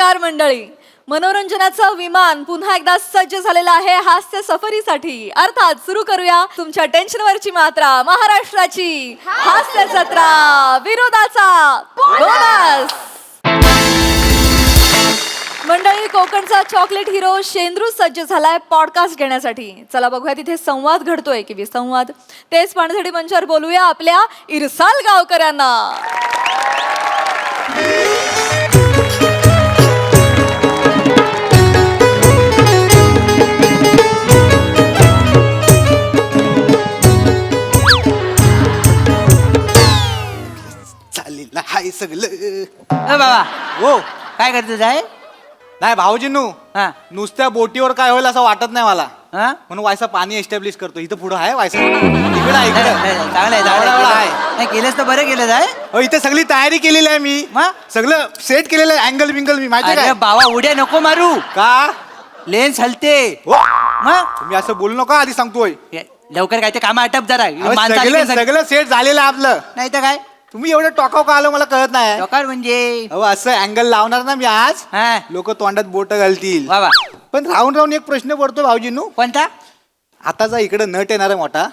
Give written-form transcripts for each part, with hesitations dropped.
नमस्कार मंडळी. मनोरंजनाचं विमान पुन्हा एकदा सज्ज झालेलं आहे हास्य सफरीसाठी. अर्थात सुरू करूया तुमच्या टेन्शनवरची मात्रा, महाराष्ट्राची हास्य जत्रा, विनोदाचा बोनस. मंडळी, कोकणचा चॉकलेट हिरो शेंद्रू सज्ज झालाय पॉडकास्ट घेण्यासाठी. चला बघूया तिथे संवाद घडतोय की विसंवाद. तेच पाहण्यासाठी मंचावर बोलूया आपल्या इरसाल गावकरांना. चालेल हाय सगळं. बाबा हो काय करतो जाय? नाही भाऊजींनू, हा नुसत्या बोटीवर काय होईल असं वाटत नाही मला, हा म्हणून वायसा पाणी एस्टॅब्लिश करतो. इथं पुढं आहे वायसा, इकडं आहे, इकडं. चांगलं आहे एवढा एवढा आहे. नाही केलंस तर बरं केलं जाय. अहो, इथे सगळी तयारी केलेली आहे मी. मा? सगळं सेट केलेलं आहे, अँगल बिंगल मी माहिती अरे काय बाबा उड्या नको मारू, का. लेन्स हलते. हो मग तुम्ही असं बोलू नका, आधी सांगतोय. लवकर काय ते काम आटप जरा. अहो, माणसं आली सगळं की सग- सगळं सेट झालेलं आहे आपलं. नाही तर काय तुम्ही एवढं टॉकाव का आलं मला कळत नाही. लोकार म्हणजे अहो असं अँगल लावणार ना मी आज, हा लोक तोंडात बोट घालतील. बाबा पण राहून राहून एक प्रश्न पडतो भाऊजींनू. कोणता? आता जा इकडे नट येणार आहे मोठा,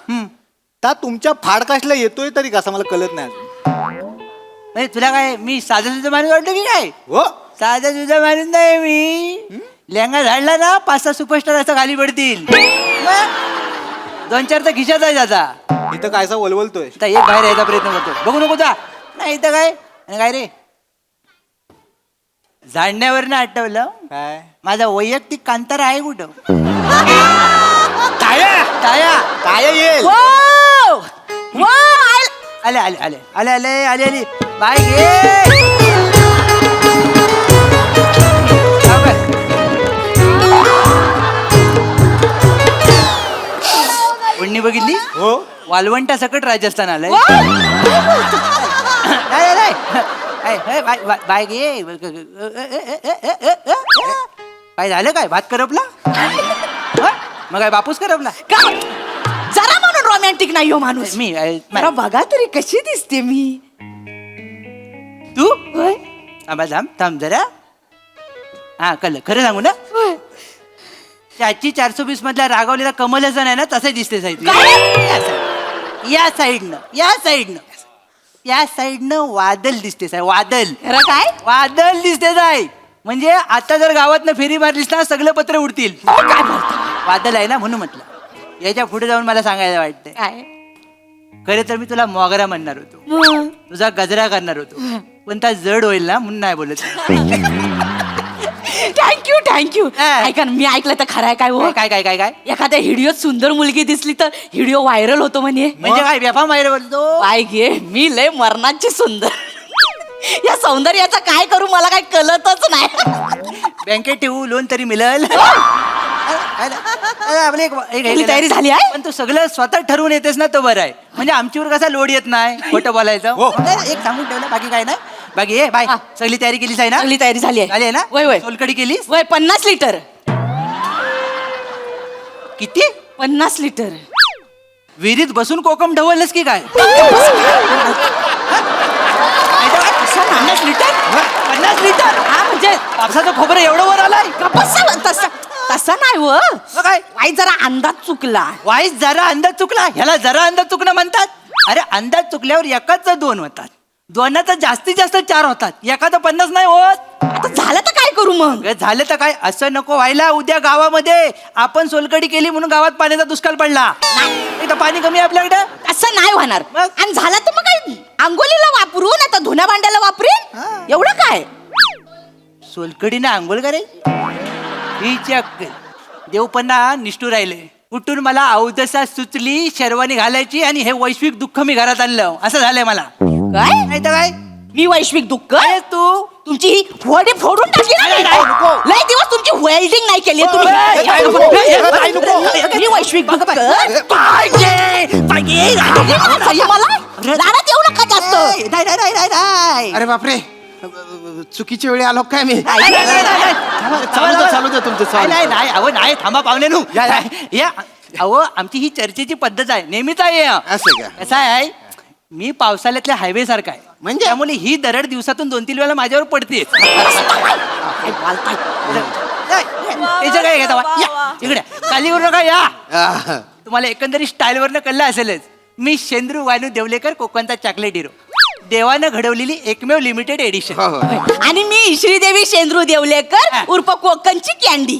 त्या तुमच्या फाडकाशला येतोय तरी कसा मला कळत नाही अजून. म्हणजे तुला काय मी साधं सुद्धा माणूस वाटलो की काय? हो साधा सुद्धा माणूस नाही मी. लेंगा झाडला ना 5-6 सुपरस्टार असं खाली पडतील. मग 2-4 तर खिशात आहे त्याचा. इथं कायसा वलवलतोय. आता एक बाहेर यायचा प्रयत्न करतो, बघू नको जा. नाही इथं काय आणि काय रे, झाडण्यावरनं आठवलं काय माझा वैयक्तिक कांतारा आहे कुठं? टाया टाया टाया येईल. आले आले आले आले आले आले आले बाय घे. उडणी बघितली? हो वालवंटा सकट राजस्थान आलंय. बाय घे. काय झालं काय? भात करपला? मग काय बापूस करपला? जरा म्हणून रोमॅन्टिक नाही हो माणूस. मी जरा बघा तरी कशी दिसते मी. तू होय थांबा थांब जरा. हा कळलं, खरं सांगू ना, होय. त्याची 420 मधल्या रागवलेला कमलचं नाही ना, तसे दिसते साईड. या साईडनं या साईडनं या साईडनं वादल दिसते साहेब. वादल खरं काय? वादल दिसते साहेब. म्हणजे आता जर गावातनं फेरी मारलीस ना सगळे पत्र उडतील. काय बोलतो? वादल आहे ना म्हणून म्हटलं. याच्या पुढे जाऊन मला सांगायला वाटतंय, काय खरे तर मी तुला मोगरा म्हणणार होतो, तुझा गजरा करणार होतो, पण त्या जड होईल ना म्हणून नाही बोलत. Thank you thank you. हा. ऐका ना, मी ऐकलं तर खरं आहे काय हो? काय काय काय काय एखाद्या व्हिडिओत सुंदर मुलगी दिसली तर व्हिडिओ व्हायरल होतो म्हणे. म्हणजे काय बेफा माहिती बोलतो? काय घे, मी लय मरणाची सुंदर. या सौंदर्याचं काय करू मला काय कळतच नाही. बँकेत ठेवू लोन तरी मिळेल. आपली तुझी तयारी झाली आहे? पण तू सगळं स्वतः ठरवून येतेस ना, तो बरं आहे. म्हणजे आमच्यावर कसा लोड येत नाही खोटं बोलायचं. हो. एक सांगून ठेवलं, बाकी काय नाही. बाकी ये बाय. हा. सगळी तयारी केलीस आहे ना? सगळी तयारी झाली झाली आहे ना? वय वय सोलकडी केलीस? वय 50 लिटर. किती? 50 लिटर. विहिरीत बसून कोकम ढवलस की काय? 50 लिटर? 50 लिटर? हा म्हणजे कापसाचं खोबरं एवढं वर आलाय? तसा नाही व. मग काय? वाई जरा अंदाज चुकला. वाईस जरा अंदाज चुकला, ह्याला जरा अंदाज चुकणं म्हणतात. अरे अंदाज चुकल्यावर एकाच 2 होतात, दोनाचा जास्तीत जास्त 4 होतात, एखादं 50 नाही होत. आता झालं तर काय करू मग? अगं झालं तर काय, असं नको व्हायला. उद्या गावामध्ये आपण सोलकडी केली म्हणून गावात पाण्याचा दुष्काळ पडला, इथं पाणी कमी आहे आपल्याकडे. असं नाही होणार. मग? आणि झालं तर मग काय, आंघोलीला वापरू ना तर धुण्या भांड्याला वापरेन. एवढं काय? सोलकडीने आंघोळ करायची हीची अक्कल. देवपन्ना निष्ठू राहिले. उठून मला अवदसा सुचली, शेरवानी घालायची आणि हे वैश्विक दुःख मी घरात आणलं, असं झालंय मला. काय? नाही तर काय, मी वैश्विक दुःख? काय तू तुमची ही वडी फोडून टाकली ना मी. नाही, नको. लय दिवस तुमची वेल्डिंग नाही केली नाही, नको. नाही, नको. मी वैश्विक दुःख. मला लाडात येऊ नका जास्त. नाही. अरे बापरे, चुकीच्या वेळी आलो काय मी? चालू दे तुमचं चालू. नाही अहो नाही, थांबा पाहुणे नू. या, या. या अहो, आमची ही चर्चेची पद्धत आहे, नेहमीच आहे. असं का? कसं आहे, मी पावसाळ्यातल्या हायवे सारखा आहे, म्हणजे? त्यामुळे ही दरड दिवसातून 2-3 वेळा माझ्यावर पडते. याचं काय घेता वा, या वा. इकडे काळजी करू नका या आह. तुम्हाला एकंदरीत स्टाईलवरनं कळलं असेलच मी शेंद्रू वानू देवलेकर कोकणचा चॉकलेट हिरो देवानं घडवलेली एकमेव लिमिटेड एडिशन हो, हो. आणि मी श्रीदेवी शेंद्रू देवलेकर हा. उर्फ कोकणची कॅन्डी.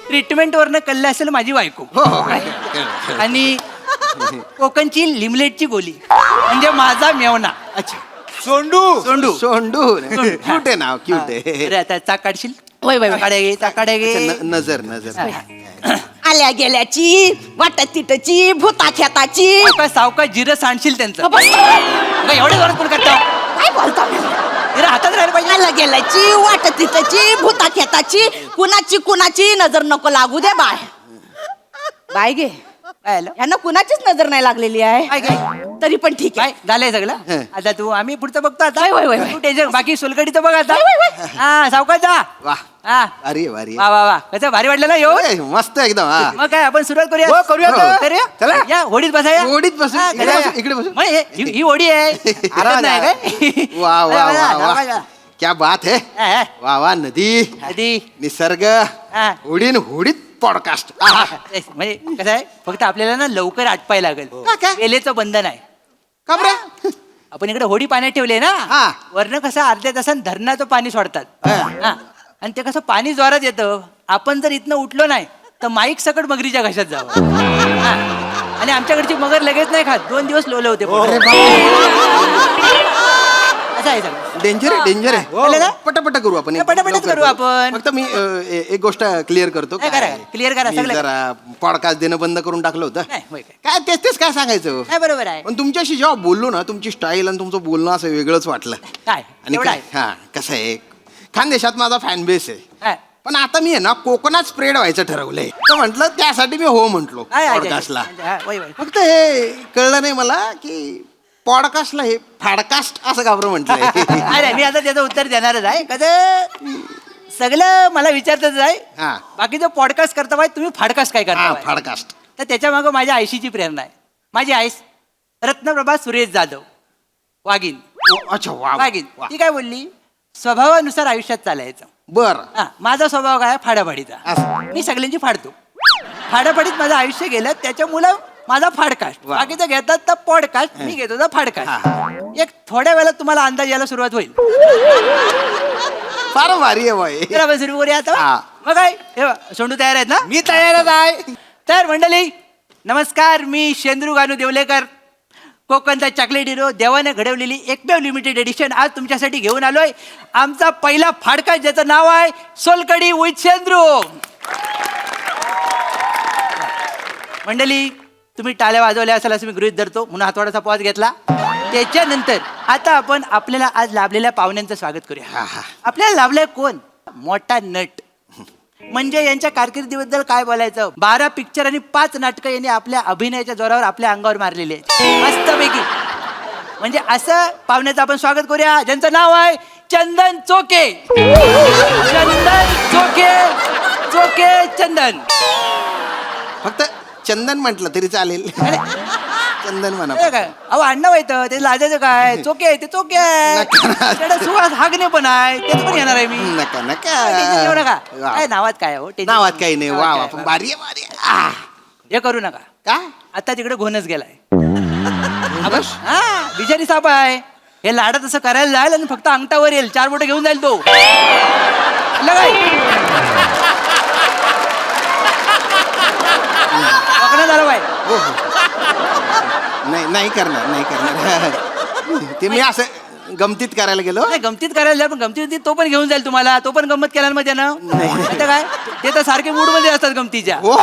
ट्रीटमेंटवरनं कळलं असेल माझी बायको हो, हो. आणि कोकणची लिमलेटची गोली म्हणजे माझा मेवना अच्छा सोंडू सोंडू सोंडू क्यूट आहे नाव क्यूट आहे अरे आता चाक काढशील वय वय वय. चाकाड्या घे चाकाड्या अच्छा, घे नजर नजर आल्या गेल्याची वाटत तिटची भूता खेताची. सावकाश जिरं सांडशील त्यांचं काय अगं, एवढे जोरात कोण करता बोलता जिरं हातात राहिलं पाहिजे आल्या गेल्याची वाटत तिटची भूता खेताची कुणाची नजर नको लागू दे बाय. बाय गे काय आलं? यांना कुणाचीच नजर नाही लागलेली आहे काय काय तरी पण ठीक आहे. काय झालंय सगळं आता तू आम्ही पुढचं बघतो आता वय, वय, वय. तू टेन्शन बाकी सोलकडीचं बघ आता वय, वय, हा सावकाश जा वा हा भारी भारी वा वा वा कसं भारी वाटलं ना येऊन मस्त एकदम हा मग काय आपण सुरुवात करूया हो, करूया हो. तर. करूया चला. या होडीत बसाया होडीत बसू. हा, इकडे करूया. बसू, इकडे बसू. मग ही होडी आहे हरकत नाही काय वा वा बसा, वा वा सावकाश जा. क्या बात है हा, हा. वा वा नदी आधी निसर्ग हा. होडीन होडीत पॉडकास्ट तेच, म्हणजे कसं आहे फक्त आपल्याला ना लवकर आटपाय लागेल काय? वेलेचं बंधन आहे का बरं आपण इकडे होडी पाण्यात ठेवले ना हा. वरनं कसं अर्ध्या तासात धरणाचं पाणी सोडतात हा. हा. आणि ते कसं पाणी जोरात येतं आपण जर इथनं उठलो नाही तर माईक सकट मगरीच्या घशात जावं हा. आणि आमच्याकडची मगर लगेच नाही खात 2 दिवस लोले होते पोटात. असं आहे सगळं डेंजर आहे डेंजर कळलं ना? आहे पटापट करू आपण पटापटच लवकर करू आपण. फक्त मी एक गोष्ट क्लिअर करतो काय करा? clear करा मी सगळं. जरा पॉडकास्ट देणं बंद करून टाकलं होतं नाही होय काय काय तेच तेच काय सांगायचं नाही बरोबर आहे पण तुमच्याशी जेव्हा बोललो ना तुमची स्टाईल आणि तुमचं बोलणं असं वेगळंच वाटलं काय आणि एवढं काय हा कसं आहे खानदेशात माझा फॅन बेस आहे हा. पण आता मी आहे ना कोकणात स्प्रेड व्हायचं ठरवलंय तर म्हटलं त्यासाठी मी हो म्हटलो आहे, आहे, पॉडकास्टला आहे. हा, होय, होय. फक्त हे कळलं नाही मला की पॉडकास्टला हे फॅडकास्ट असं का बरं म्हटलंय अरे मी आता त्याचं उत्तर देणारच आहे कसं सगळं मला विचारतच आहे हा. बाकीचं पॉडकास्ट करता बाय तुम्ही फाडकास्ट काय हा करता फॅडकास्ट तर त्याच्या मागं माझ्या आयशीची प्रेरणा आहे माझी आईस रत्नप्रभा सुरेश जाधव वाघीन अच्छा वा वाघीन वा. ती काय बोलली स्वभावानुसार आयुष्यात चालायचं बर हा माझा स्वभाव काय फाडाफाडीचा असं. मी सगळ्यांची फाडतो फाडाफाडीत माझं आयुष्य गेलं त्याच्यामुळं माझा फाडकास्ट वा. बाकीचं घेतात तर पॉडकास्ट मी घेतो तर फाडकास्ट एक थोड्या वेळात तुम्हाला अंदाज यायला सुरुवात होईल फार भारी आहे बाई तर आपण सुरू करूया आता हा. मग काय हे बघ, सोंडू तयार आहेत ना मी तयारच आहे तर मंडळी नमस्कार मी शेंद्रू गानू देवलेकर कोकणचा चॉकलेट हिरो देवाने घडवलेली एकमेव लिमिटेड एडिशन आज तुमच्यासाठी घेऊन आलोय आमचा पहिला फाडका ज्याचं नाव आहे सोलकडी विथ शेंद्रू मंडळी तुम्ही टाळ्या वाजवल्या असाल असं मी गृहीत धरतो म्हणून हातवाडाचा पॉज घेतला त्याच्यानंतर आता आपण आपल्याला आज लाभलेल्या पाहुण्यांचं स्वागत हा, करूया हा. आपल्याला लाभलाय कोण मोठा नट म्हणजे यांच्या कारकिर्दीबद्दल काय बोलायचं 12 पिक्चर आणि 5 नाटकं यांनी आपल्या अभिनयाच्या जोरावर आपल्या अंगावर मारलेले आहेत मस्तपैकी म्हणजे असं पाहुण्याचं आपण स्वागत करूया ज्यांचं नाव आहे चंदन चोके चंदन चोके चोके चंदन फक्त चंदन म्हटलं तरी चालेल चंदन म्हणा हे काय अहो अण्णा येतं ते लाजायचं काय चोके आहे ते चोके आहे नका ना. त्याला सुवास हागणे पण आहे त्याचं पण घेणार आहे मी नका टेन्शन घेऊ नका वा. काय नावात काय हो टेन्शन नावात काही नाही नावात वा काय? वा पण भारी आहे भारी आहे. आ. हे करू नका का आता तिकडे घोणच गेलाय हा बिचारी साप आहे हे लाडत असं करायला जाईल आणि फक्त अंगठावर येईल 4 बोटं घेऊन जाईल तो कळलं काय पकडण्यात आलं बाय हो हो नाही नाही करणार नाही करणार ते मी असं गमतीत करायला गेलो नाही गमतीत करायला जाईल पण गमतीत तो पण घेऊन जाईल तुम्हाला तो पण गंमत केला ना मग त्यानं आता काय ते तर सारखे मूड मध्ये असतात गमतीच्या हो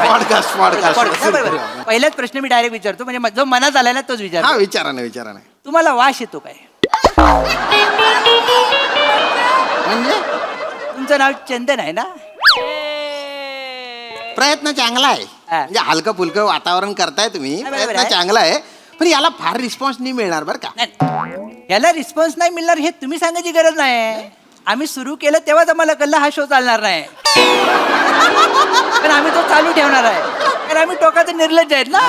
पॉडकास्ट पॉडकास्ट पहिलाच प्रश्न मी डायरेक्ट विचारतो म्हणजे जो मनात आलाय ना तोच हा विचार विचारा ना विचारा ना तुम्हाला वास येतो काय म्हणजे तुमचं नाव चंदन आहे ना प्रयत्न चांगला आहे हा. म्हणजे हलकं फुलकं वातावरण करताय तुम्ही हा, बरोबर प्रयत्न आहे. चांगला आहे पण याला फार रिस्पॉन्स नाही मिळणार बरं का नाही, याला रिस्पॉन्स नाही मिळणार हे तुम्ही सांगायची गरज नाही आम्ही सुरू केलं तेव्हाच आम्हाला कळलं हा शो चालणार नाही पण आम्ही तो चालू ठेवणार आहे कारण आम्ही टोकाचे निर्लज्ज आहेत ना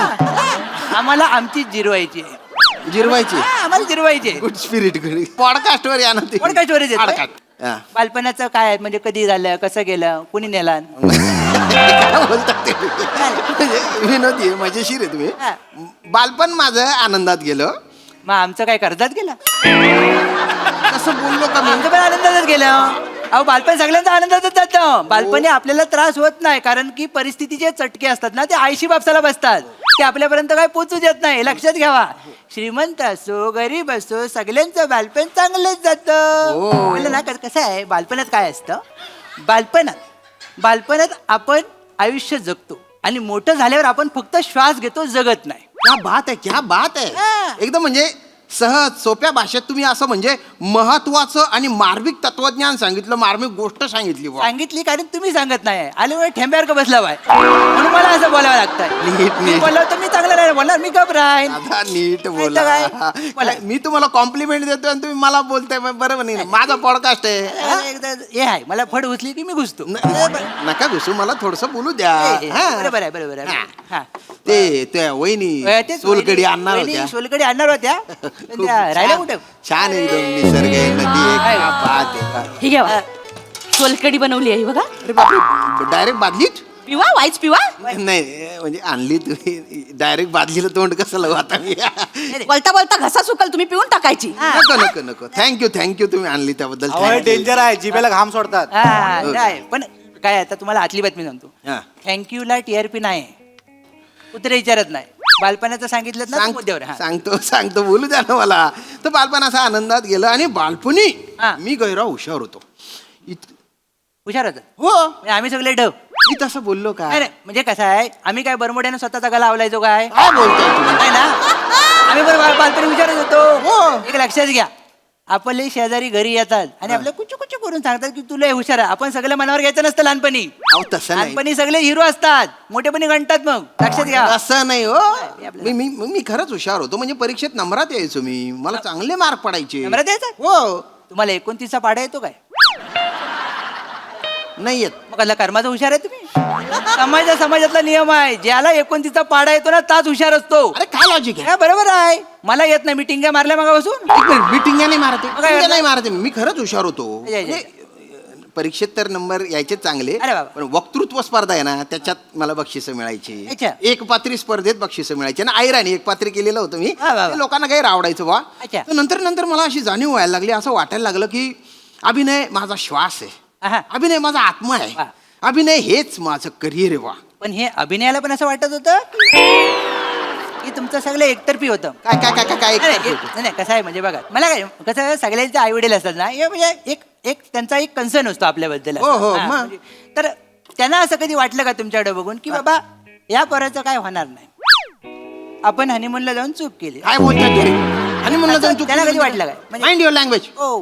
आम्हाला आमची जिरवायची आहे जिरवायची आम्हाला जिरवायचे. गुड स्पिरिट पॉडकास्ट वर या ना ते Podcast वरच येतं. Podcast. हा. बालपणाचं काय म्हणजे कधी झालं, कसं गेलं, कुणी नेला? काय बोलतात ते म्हणजे विनोदी आहे, मजेशीर आहे तुम्ही. हा. बालपण माझं आनंदात गेलं. मग आमचं काय कर्जात गेलं? कसं बोललो का मी? आमचं पण आनंदातच गेलं. अहो बालपण सगळ्यांचा आनंदातच जातं. बालपणी आपल्याला त्रास होत नाही, कारण की परिस्थितीचे चटके असतात ना, ते आयशी बापसाला बसतात. ते आपल्यापर्यंत काय पोचू देत नाही. लक्षात घ्यावा, श्रीमंत असो गरीब असो सगळ्यांचं बालपण चांगलंच जातं. म्हणलं ना कसं आहे, बालपणात काय असतं, बालपणात आपण आयुष्य जगतो आणि मोठं झाल्यावर आपण फक्त श्वास घेतो, जगत नाही. क्या बात आहे, क्या बात हा. आहे. एकदम म्हणजे सहज सोप्या भाषेत तुम्ही असं म्हणजे महत्वाचं आणि मार्मिक तत्वज्ञान सांगितलं, मार्मिक गोष्ट सांगितली बुवा. सांगितली कारण तुम्ही सांगत नाही. आले वेळ ठेंब्यावर का बसला बाय, म्हणून मला असं बोलावं लागतं. नीट मी नीट बोललो तर मी चांगलं नाही बोलणार, मी गप राहीन. दादा नीट नाही बोला. तर काय? बोला. मी तुम्हाला कॉम्प्लिमेंट देतोय आणि तुम्ही मला बोलताय, बरोबर नाही ना? माझा पॉडकास्ट आहे. एकदा हे आहे, मला फड उचली की मी घुसतो. नका घुसू, मला थोडस बोलू द्या. हा. बरोबर आहे, बरोबर आहे. हा. ते त्या वहिनी तेच सोलकडी आणणार वहिनी होत्या. सोलकडी आणणार होत्या. पण त्या राहिल्या कुठे? छान एकदम निसर्ग आहे, नदी आहे, क्या बात आहे. ही घ्या सोलकडी बनवली आहे बघा. अरे बापरे, डायरेक्ट बादलीत? पिवा वाईच पिवा. नाही म्हणजे आणली तुम्ही डायरेक्ट बादलीला तोंड कसं लावू आता मी? वळता वळता घसा सुकल, तुम्ही पिऊन टाकायची. नको नको नको, थँक्यू तुम्ही आणली त्याबद्दल. डेंजर आहे, जिभेला घाम सोडतात. हा, नाही, पण काय आता तुम्हाला आतली बातमी सांगतो. हा. थँक्यूला TRP नाही, कुत्रे विचारत नाही. बालपणाचं सांगितलं ना मुद्द्यावर. हा. सांगतो बोलू द्या ना मला. तर बालपण असं आनंदात गेलं आणि बालपणी हा. मी गैरा हुशार होतो. हुशार होतं. हो, म्हणजे आम्ही सगळे ढ. मी तसं बोललो का? नाही नाही, म्हणजे कसं आहे, आम्ही काय बरमोड्यानं स्वतःचा गला आवलायचो काय? काय बोलताय तुम्ही? नाही ना, आम्ही बरं बालपणी विचारत होतो. हो. एक लक्षात घ्या, आपले शेजारी घरी येतात आणि आपल्या कुचू कुचू करून सांगतात की तुला हे हुशार आहे. आपण सगळं मनावर घ्यायचं नसतं लहानपणी. अहो, तसं नाही. लहानपणी सगळे हिरो असतात, मोठेपणी गणतात. मग लक्षात घ्या. असं नाही हो. आपल्याला- मी खरंच हुशार होतो. म्हणजे परीक्षेत नंबरात यायचो मी. मला चांगले मार्क पडायचे. नंबरात यायचं? हो. तुम्हाला 29चा पाडा येतो काय? नाही येत. मग कसला कर्माचा हुशार आहे तुम्ही? समाजातला नियम आहे, ज्याला 29चा पाडा येतो ना ताच हुशार असतो. अरे काय लॉजिक आहे? हा, बरोबर आहे. मला येत नाही, मी टिंग्या मारल्या मग बसून. एक मिनिट, मी टिंग्या नाही मारते. मग काय टिंग्या करता? नाही मारते मी खरंच हुशार होतो. या, या. म्हणजे, परीक्षेत तर नंबर यायचे चांगले, अरे बाबा. पण वक्तृत्व स्पर्धा आहे ना, त्याच्यात मला बक्षिसं मिळायची. अच्छा. एक पात्री स्पर्धेत बक्षिसं मिळायची ना. आयराणी एक पात्री केलेलं होतं मी. हा, बाबा. ते लोकांना काही आवडायचं बा. अच्छा. नंतर मला अशी जाणीव व्हायला लागली, असं वाटायला लागलं की अभिनय माझा श्वास आहे, आहा. अभिनय माझा आत्मा आहे, वा. अभिनय हेच माझं करिअर आहे. वा, पण हे अभिनयाला पण असं वाटत होतं की तुमचं सगळं एकतर्फी होतं. काय काय काय काय काय नाही, नाही, नाही, कसं आहे म्हणजे बघा, मला काय कसं सगळ्यांचे आई वडील असतात ना, हे म्हणजे एक त्यांचा एक कन्सर्न असतो आपल्याबद्दल. हो, हो, हा, मग. म्हणजे, तर त्यांना असं कधी वाटलं का तुमच्याकडे बघून की बाबा या पोराचं काय होणार नाही, आपण हनीमूनला जाऊन चूक केली? काय बोलतोय तुम्ही? आणि म्हणलं जाऊन तू त्याला कधी वाटलं काय? म्हणजे- माइंड युअर लँग्वेज. ओ,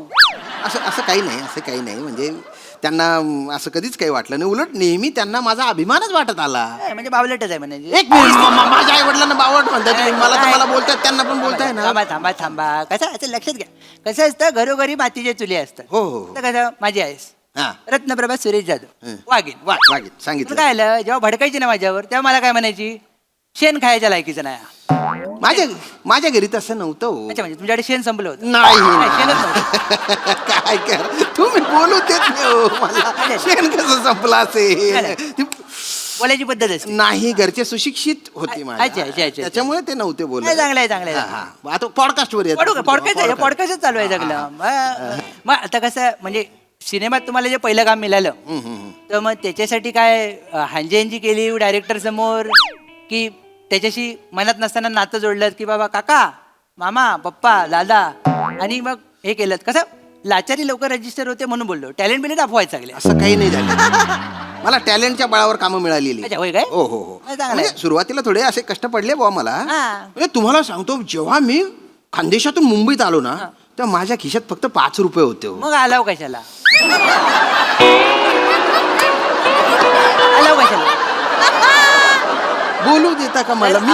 असं असं काही नाही म्हणजे त्यांना असं कधीच काही वाटलं नाही. उलट नेहमी त्यांना माझा अभिमानच वाटत आला. म्हणजे बावलटच आहे म्हणजे. एक मिनिट, माझ्या आई वडिलांना बावट म्हणतात तुम्ही. मला तर मला बोलतात, त्यांना पण बोलताय ना. थांबा. कसं असं लक्षात घ्या, कसं असतं घरोघरी मातीचे चुली असतात. हो, हो. तर कसं माझी आईस हा. रत्नप्रभा सुरेश जाधव वागीन. वागेल तुला सांगितलं. काय आलं, जेव्हा भडकायची ना माझ्यावर, तेव्हा मला काय म्हणायची, शेण खायच्या लायकीचं नाही. माझ्या घरी तसं नव्हतं हो. अच्छा, म्हणजे तुमच्याकडे शेण संपलं होतं? नाही शेणच नव्हतं. काय कर तुम्ही बोलू देत नाही हो मला. शेण कसं संपलं असेल? बोलायची पद्धत असते. नाही, घरचे सुशिक्षित होते अच्छा, माझ्या, अच्छा, अच्छा. त्याच्यामुळे ते नव्हते बोलत. नाही, चांगलं आहे. हा, हा. आता पॉडकास्ट वर पॉडकास्ट चालू आहे सगळं. मग आता कसं म्हणजे सिनेमात तुम्हाला जे पहिलं काम मिळालं, तर मग त्याच्यासाठी काय हांजी केली डायरेक्टर समोर, की त्याच्याशी मनात नसताना नातं जोडलं की बाबा काका, मामा, पप्पा, दादा, आणि मग हे केलं? कसं लाचारी लवकर रजिस्टर होते म्हणून बोललो, टॅलेंट बिलेंट अफवायचं लागले. असं काही नाही झालं. मला टॅलेंटच्या बळावर कामं मिळालेली. अच्छा, होय काय? हो हो हो. चांगलं आहे. म्हणजे सुरुवातीला थोडे असे कष्ट पडले बुवा मला. हा. म्हणजे तुम्हाला सांगतो, जेव्हा मी खानदेशातून मुंबईत आलो ना, तेव्हा माझ्या खिशात फक्त 5 रुपये होते हो. मग आलाव कशाला? आलाव कशाला? बोलू देता का मला? मी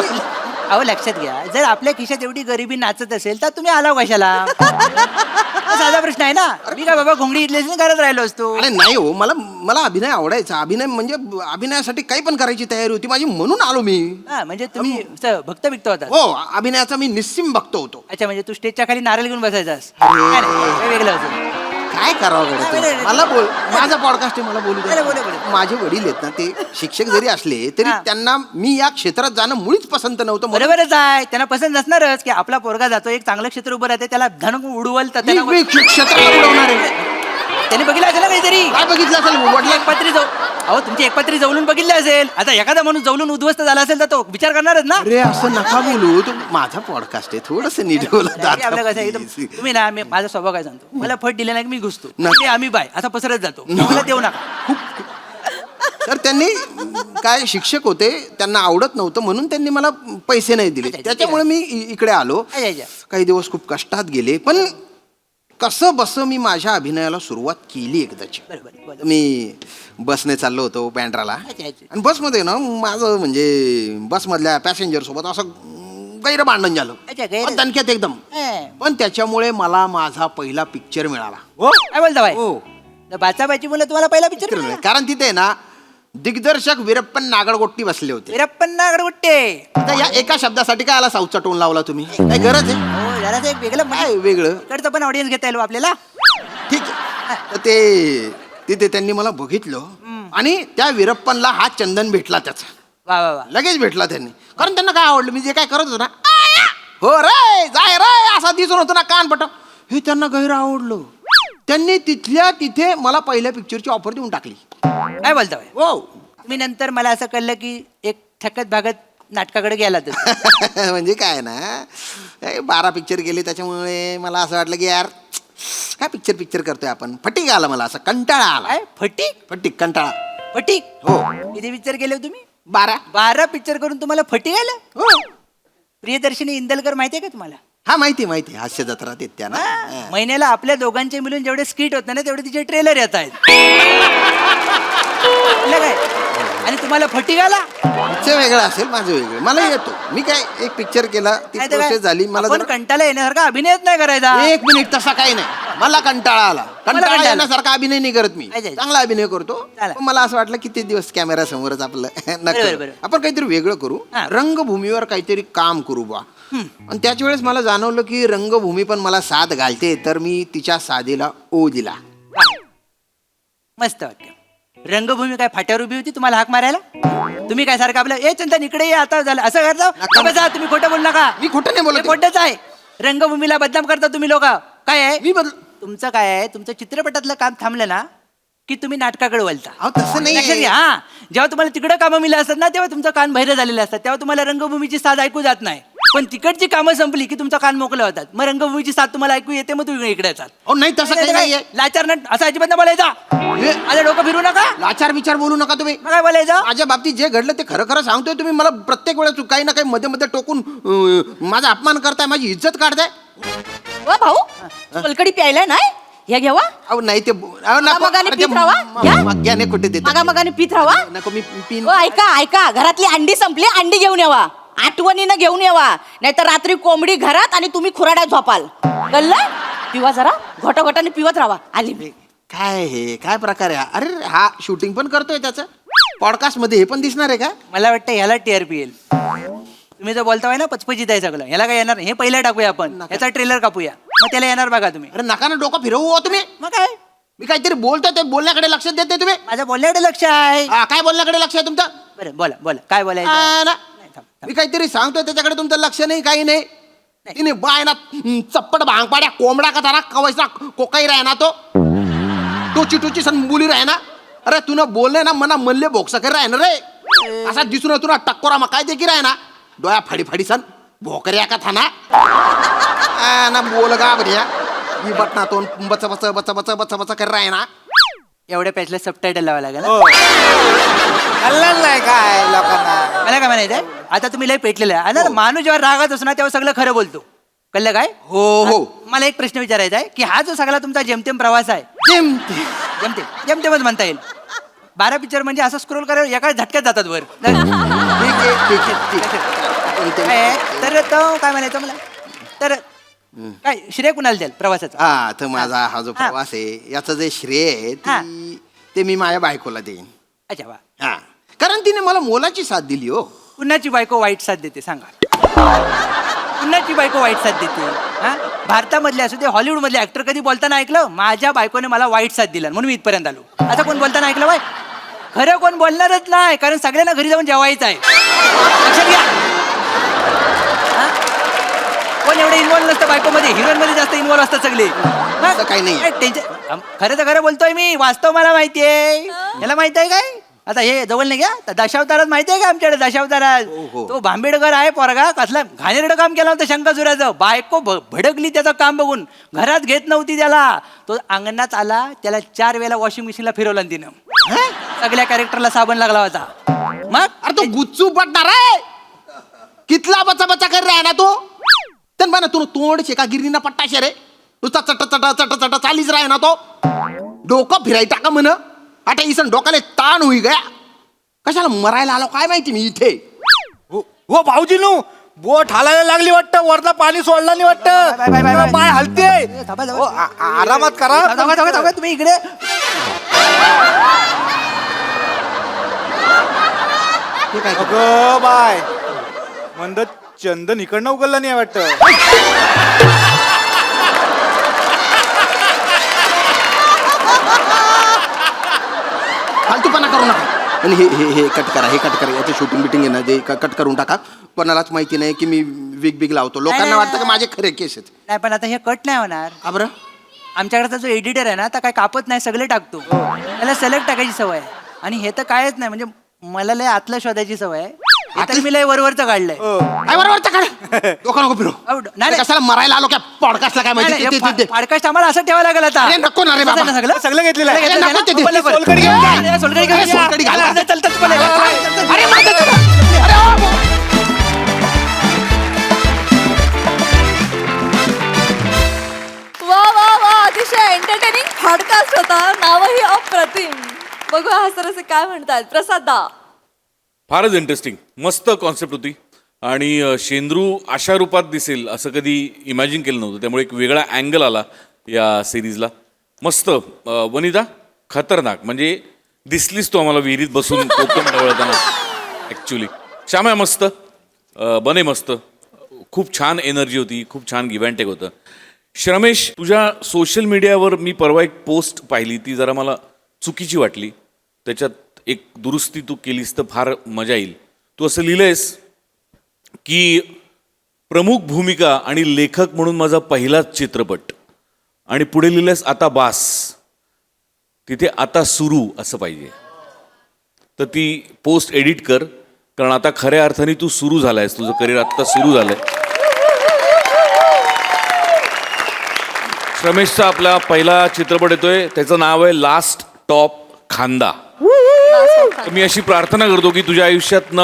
अहो लक्षात घ्या, जर आपल्या खिशात एवढी गरिबी नाचत असेल तर तुम्ही आलाव कशाला? साधा प्रश्न आहे ना. मी काय बाबा घोंगडी इथले करत राहिलो असतो. अरे नाही हो, मला अभिनय आवडायचा. अभिनय म्हणजे अभिनयासाठी काही पण करायची तयारी होती माझी, म्हणून आलो मी. हा म्हणजे तुम्ही भक्त विकत होता. हो, अभिनयाचा मी निस्सिम बघतो होतो. अच्छा म्हणजे तू स्टेजच्या खाली नारळ घेऊन बसायचास. नाही, नाही, हे वेगळं असेल. काय करावं गड्या नाही, ते? नाही, मला बोल, माझा पॉडकास्ट आहे, मला बोलू नाही, बोला, दे. बोला. माझे वडील आहेत ना, ते शिक्षक जरी असले तरी हा. त्यांना मी या क्षेत्रात जाणं मुळीच पसंत नव्हतं. म्हणून बरोबरच आहे. त्यांना पसंत नसणारच की आपला पोरगा जातो एक चांगलं क्षेत्र उभं राहते त्याला धन उडवल तर त्याला मी क्षेत्राला उडवणार आहे. त्याने बघितलं असेल ना काहीतरी. काय बघितलं असेल वडिलांना? एकपात्री अहो तुमची एकपात्री जवळून बघितली असेल. आता एखादा माणूस जवळून उद्ध्वस्त झाला असेल तर तो विचार करणारच ना. अरे असं नका बोलू, तो माझा पॉडकास्ट आहे, थोडस नीट बोला नाही, आपलं कसं आहे, दादा, एकदम- please. तुम्ही ना माझा स्वभाव काय सांगतो. मला फट दिले नाही की मी घुसतो. नाही. ते आम्ही बाय असा पसरत जातो. मला देऊ नका. तर त्यांनी काय शिक्षक होते, त्यांना आवडत नव्हतं म्हणून त्यांनी मला पैसे नाही दिले. अच्छा, त्याच्यामुळे मी इकडे आलो. अच्छा. काही दिवस खूप कष्टात गेले, पण कसं बस मी माझ्या अभिनयाला सुरुवात केली एकदाची. बरोबर. मी बसने चाललो होतो बँड्राला, अच्छा. आणि बसमध्ये ना माझं म्हणजे बसमधल्या पॅसेंजर सोबत असं गैर भांडण झालं. अच्छा, गैर- पण दणक्यात एकदम. पण त्याच्यामुळे मला माझा पहिला पिक्चर मिळाला. काय बोलता बाय. हो. बाचाबाची मुलं तुम्हाला पहिला पिक्चर कारण तिथे ना दिग्दर्शक वीरप्पन नागडगोट्टी बसले होते. वीरप्पन नागडगुट्टे. आता या एका शब्दासाठी काय आला साऊथचा टोन लावला तुम्ही? काय गरज आहे? हो जरा एक वेगळं काय वेगळं? इकडचं पण ऑडियन्स घेता येईल आपल्याला. ठीक आहे. तर ते तिथे त्यांनी मला बघितलं आणि त्या वीरप्पनला हा चंदन भेटला त्याचा. वा वा वा. लगेच भेटला त्यांनी. कारण त्यांना काय आवडलं, मी जे काय करत होतो ना, हो रे जाय रे असा दिसून होतो ना कान पट, हे त्यांना गैर आवडलं. त्यांनी तिथल्या तिथे मला पहिल्या पिक्चरची ऑफर देऊन टाकली. काय बोलता बाय. हो. मी नंतर मला असं कळलं की एक थकत भागत नाटकाकडे गेला तर. म्हणजे काय ना, 12 पिक्चर गेले त्याच्यामुळे मला असं वाटलं की यार काय पिक्चर करतोय आपण. फटीक आला मला, असा कंटाळा आला. काय फटीक फटीक कंटाळा. फटीक. हो. किती पिक्चर गेले हो तुम्ही? 12. पिक्चर करून तुम्हाला फटीक आलं. हो. प्रियदर्शनी इंदलकर माहितीये का तुम्हाला? हा माहिती हास्य जत्रा त्या ना. महिन्याला आपल्या दोघांचे मिळून जेवढे स्किट होत ना तेवढे तिचे ट्रेलर येत आहेत. काय आणि तुम्हाला फटीक आला. पिक्चर वेगळा असेल, माझं वेगळं. मला येतो. मी काय एक पिक्चर केला, ती नाही तर काय, प्रोसेस झाली. मला आपण जरा कंटाळा येण्यासारखा अभिनयच नाही करायचा. 1 मिनिट तसा काही नाही. मला कंटाळा आला. कंटाळा कंटाळा. येण्यासारखा अभिनय नाही करत मी. अच्छा. चांगला अभिनय करतो. चला. पण मला असं वाटलं किती दिवस कॅमेरा समोरच आपलं बरोबर, बरोबर. आपण काहीतरी वेगळं करू. हा. रंगभूमीवर काहीतरी काम करू बा. आणि त्याच वेळेस मला जाणवलं की रंगभूमी पण मला साथ घालते, तर मी तिच्या साधीला ओ दिला. मस्त वाक्य. रंगभूमी काय फाट्यावर उभी होती तुम्हाला हाक मारायला? तुम्ही काय सारखं आपलं ए चंदन इकडे ये आता झालं असं करता? नका. बसा तुम्ही खोटं बोल नका. मी खोटं नाही बोलत. हे खोटंच आहे. रंगभूमीला बदनाम करता तुम्ही लोक. काय आहे मी तुमचं काय आहे, तुमचं चित्रपटातलं काम थांबलं ना की तुम्ही नाटकाकडे वळता. अहो, तसं नाही. लक्षात घ्या. हा जेव्हा तुम्हाला तिकडे कामं मिळाली असतात ना तेव्हा तुमचं कान बहिरं झालेलं असतात, तेव्हा तुम्हाला रंगभूमीची साथ ऐकू जात नाही. पण तिकडची कामं संपली की तुमचा कान मोकळं होतात, मग रंगभूमीची साथ तुम्हाला ऐकू येते, मग तुम्ही इकडे येतात. अहो नाही, तसं काही नाहीये. लाचार नट असं अजिबात नाही बोलायचा. हे, आता डोकं फिरू नका. लाचार विचार बोलू नका तुम्ही. मग काय बोलायचं? माझ्या बाबतीत जे घडलं ते खरं खरं सांगतोय. तुम्ही मला प्रत्येक वेळेस काही ना काही मध्ये मध्ये टोकून माझा अपमान करताय, माझी इज्जत काढताय. वा भाऊ सोलकडी प्यायलाय नाही या घ्यावा. अहो नाही ते अहो, नको. मगाने अरे, ते पीत राहावा? घ्या. मग्याने कुठे देत मगाने पीत राहावा. नको. मी पिन. हो ऐका घरातली अंडी संपली, अंडी घेऊन यावा. आठवणीनं घेऊन यावा, नाहीतर रात्री कोंबडी घरात आणि तुम्ही खुराड्यात झोपाल. कळलं? पिवा जरा घोटाघोटाने पिवत राहा. आली मी. काय हे काय प्रकार आहे हा? अरे हा शूटिंग पण करतोय त्याचं पॉडकास्ट मध्ये, हे पण दिसणार आहे का? मला वाटतं ह्याला टीआरपी येईल. तुम्ही जो बोलताय ना पचपचित आहे सगळं, ह्याला काय येणार? हे पहिलं टाकूया आपण, ह्याचा ट्रेलर कापूया, मग त्याला येणार बघा तुम्ही. अरे नका ना डोकं फिरवू हो तुम्ही. मग काय मी काहीतरी बोलतोय ते बोलण्याकडे लक्ष देत नाही तुम्ही. माझ्या बोलण्याकडे लक्ष आहे. हा, काय बोलण्याकडे लक्ष आहे तुमचं? बरं बोला काय बोलायचं? हा ना. नाही, थांब. मी काहीतरी सांगतोय त्याच्याकडे तुमचं लक्ष नाही, काही नाही. तिने बाय ना चप्पट भांगपाड्या कोंबडा का तारा कवायचा कोकाई राय ना तो टोची सन बोली राय ना. अरे तू ना बोलले ना मना मल्ले भोक्सा कर राय ना रे. असा दिसून तू ना टक्कोरा मग काय देखी राय ना, डोळ्या फाडी सन भोकऱ्या का था ना बोल गा बढिया. मी बटना तो बच बच बच बच बच बच कर राय ना. एवढ्या पॅचला सबटायटल लावा लागेल ना. कळलं नाही काय लोकांना. मला काय म्हणायचंय, आता तुम्ही लय पेटलेलं आहे. आणि माणूस जेव्हा रागात असतो ना तेव्हा सगळं खरं बोलतो. कळलं काय? हो हो. मला एक प्रश्न विचारायचा आहे की हा जो सगळा तुमचा जेमतेम प्रवास आहे, जेमते. जेमतेमच म्हणता येईल. 12 पिक्चर म्हणजे असं स्क्रोल करायला एका झटक्यात जातात वर. ठीक आहे ठीक आहे ठीक आहे. काय आहे? तर तो काय म्हणायचं मला, तर काय श्रेय कुणाला द्याल प्रवासाचा? हा तर माझा हा जो प्रवास आहे याचं जे श्रेय आहे ते मी माझ्या बायकोला देईन. अच्छा वा. हा कारण तिने मला मोलाची साथ दिली हो. कुणाची बायको वाईट साथ देते सांगा? कुणाची बायको वाईट साथ देते? हा भारतामधले असू दे हॉलिवूड मधले ऍक्टर कधी बोलताना ऐकलं माझ्या बायकोने मला वाईट साथ दिला म्हणून मी इथपर्यंत आलो? असं कोण बोलताना ऐकलं बाय? खरं कोण बोलणारच नाही कारण सगळ्यांना घरी जाऊन जेवायचं आहे. लक्षात घ्या. हा? कोण एवढं इन्व्हॉल्व नसतं बायकोमध्ये, हिरोईन मध्ये जास्त इन्व्हॉल्व असतात सगळे. असं काही नाही. टेन्शन खरं तर खरं बोलतोय मी, वास्तव मला माहितीये. याला माहिती आहे काय? आता हे जवळ नाही घ्या दशावतारात माहिती आहे का आमच्याकडे दशावतारात हो. तो भांबेडकर आहे पोरगा कसला घाणेरडं काम केलं होतं शंकासुराचं. बायको भडकली त्याचं काम बघून, घरात घेत नव्हती त्याला. तो अंगणात आला, त्याला 4 वेळा वॉशिंग मशीनला फिरवलं तिनं. सगळ्या कॅरेक्टरला साबण लागला होता. मग अरे तो गुच्चू पडणार आहे. कितला बचा बचा कर रहा है ना तो. तन बना तू तोंड शेका गिरणीना पट्टा शेरे नुसता चट चट चट चट चालीच राहे ना तो. डोकं फिराय टाका म्हण. आता इसन डोकाले ताण होई गया. कशाला मरायला आलो काय माहिती मी इथे. हो भाऊजीनू बोट हालायला लागली वाटतं, वरला पाणी सोडला नाही वाटतं, पाय हलते. थांबा, हो, आरामात करा. थांबा, तुम्ही इकडे हे काय अगं बाय मंद चंदन इकडनं उगलला नाही वाटतं. फालतूपणा करू नका. आणि हे कट करा, हे कट करा. याचं शूटिंग बिटिंग आहे ना ते कट करून टाका. कोणालाच माहिती नाही की मी विग बिग लावतो. लोकांना वाटतं की माझे खरे केस आहेत. नाही पण आता हे कट नाही होणार. का बरं? आमच्याकडचा जो एडिटर आहे ना आता काय कापत नाही, सगळे टाकतो. त्याला सेलेक्ट टाकायची सवय आहे. आणि हे तर कायच नाही म्हणजे मला लय आतलं शोधायची सवय आहे. हे तर मी लय वरवरचं काढलंय. काय बरोबर काढ. डोकं नको फिरू. नाही कशाला मरायला आलो काय पॉडकास्टला काय माहिती. पॉडकास्ट आम्हाला असं ठेवावं लागेल आता. अरे नको ना रे बाबा. सगळं सगळं घेतलेलं आहे. सगळं नको ते घेतलं दे. ना? सोलकढी घेऊन जा. सोलकढी घेऊन अरे जा. सोलकढी घाल. अरे चलतात बोले. अरे माझं अरे वा वा वा अतिशय एंटरटेनिंग पॉडकास्ट होता, नावही अप्रतिम. बघूया हा सर असे काय म्हणतात. प्रसाद दा. फारच इंटरेस्टिंग मस्त कॉन्सेप्ट होती आणि शेंद्रू अशा रूपात दिसेल असं कधी इमॅजिन केलं नव्हतं. त्यामुळे एक वेगळा अँगल आला या सिरीजला. मस्त. वनिता खतरनाक म्हणजे दिसलीस तू आम्हाला विहिरीत बसून कोकम ढवळताना ॲक्च्युली. श्यामा मस्त. बने मस्त. खूप छान एनर्जी होती, खूप छान गिव्ह अँड टेक होतं. श्रमेश तुझ्या सोशल मीडियावर मी परवा एक पोस्ट पाहिली, ती जरा मला चुकीची वाटली. त्याच्यात एक दुरुस्ती तू केलीस तर फार मजा येईल. तू असं लिहिलंयस की प्रमुख भूमिका आणि लेखक म्हणून माझा पहिलाच चित्रपट, आणि पुढे लिहिलंयस आता बास, तिथे आता सुरू असं पाहिजे. तर ती पोस्ट एडिट कर, कारण आता खऱ्या अर्थाने तू सुरू झालायस, तुझं करिअर आत्ता सुरू झालंय. श्रमेशचा आपला पहिला चित्रपट येतोय, त्याचं नाव आहे लास्ट टॉप खांदा. तर मी अशी प्रार्थना करतो की तुझ्या आयुष्यात न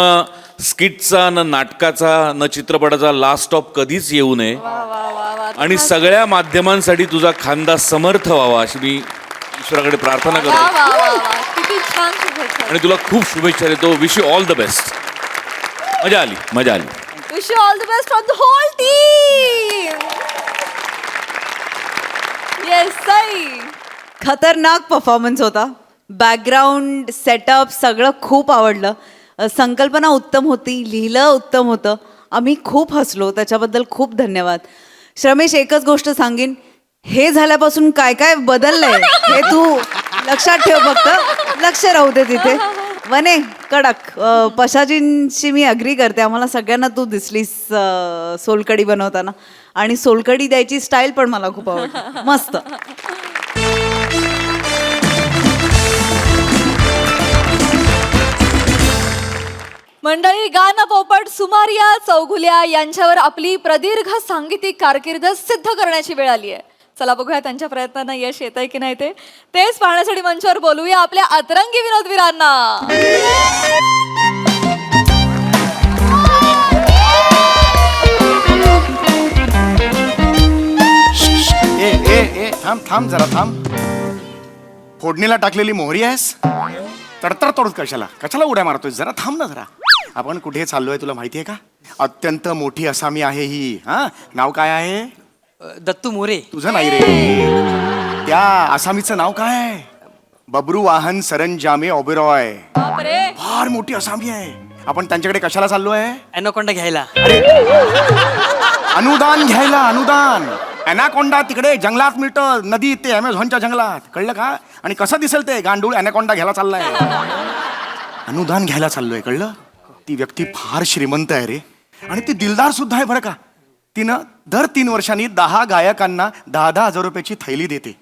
स्किटचा, न नाटकाचा, न चित्रपटाचा लास्ट स्टॉप कधीच येऊ नये आणि सगळ्या माध्यमांसाठी तुझा खांदा समर्थ व्हावा अशी मी ईश्वराकडे प्रार्थना वा करतो. वा वा वा किती छान शुभेच्छा. आणि तुला खूप शुभेच्छा देतो. Wish you all the best. मजा आली, मजा आली. Wish you all the best from the whole team. Yes Sai. खतरनाक परफॉर्मन्स होता. बॅकग्राऊंड सेटअप सगळं खूप आवडलं. संकल्पना उत्तम होती, लिहिलं उत्तम होतं. आम्ही खूप हसलो, त्याच्याबद्दल खूप धन्यवाद. श्रमेश, एकच गोष्ट सांगेन, हे झाल्यापासून काय काय बदललंय हे तू लक्षात ठेव. फक्त लक्ष राहू दे तिथे. वने कडक. पशाजींशी मी अग्री करते. आम्हाला सगळ्यांना तू दिसलीस सोलकढी बनवताना, आणि सोलकढी द्यायची स्टाईल पण मला खूप आवडली. मस्त. मंडळी, गाणं पोपट सुमारिया चौघुल्या यांच्यावर आपली प्रदीर्घ सांगीतिक कारकीर्द सिद्ध करण्याची वेळ आली आहे. चला बघूया त्यांच्या प्रयत्नांना यश येत आहे की नाही ते. तेच पाहण्यासाठी मंचावर बोलूया आपल्या अतरंगी विनोदवीरांना. ए थांब थांब जरा थांब. फोडणीला टाकलेली मोहरी आहेस, तडतड तोडत कशाला कशाला उड्या मारतोय? जरा थांब ना जरा. आपण कुठे चाललोय तुला माहिती आहे का? अत्यंत मोठी असामी आहे ही. हा, नाव काय आहे? दत्तू मोरे. तुझं नाही रे. त्या आसामीचं नाव काय? बबरू वाहन सरंजामे ओबेरॉय. बापरे. फार मोठी आसामी आहे. आपण त्यांच्याकडे कशाला चाललोय? अॅनाकोंडा घ्यायला. अनुदान घ्यायला. अनुदान. अॅनाकोंडा तिकडे जंगलात मिळतं, नदी ते अमेझॉनच्या जंगलात. कळलं का? आणि कसं दिसेल ते गांडूळ अॅनाकोंडा घ्यायला चाललाय. अनुदान घ्यायला चाललोय. कळलं? ती व्यक्ती फार श्रीमंत आहे रे, आणि ती दिलदार सुद्धा आहे बरं का. तिनं दर 3 वर्षांनी 10 गायकांना 10,000 रुपयाची थैली देते.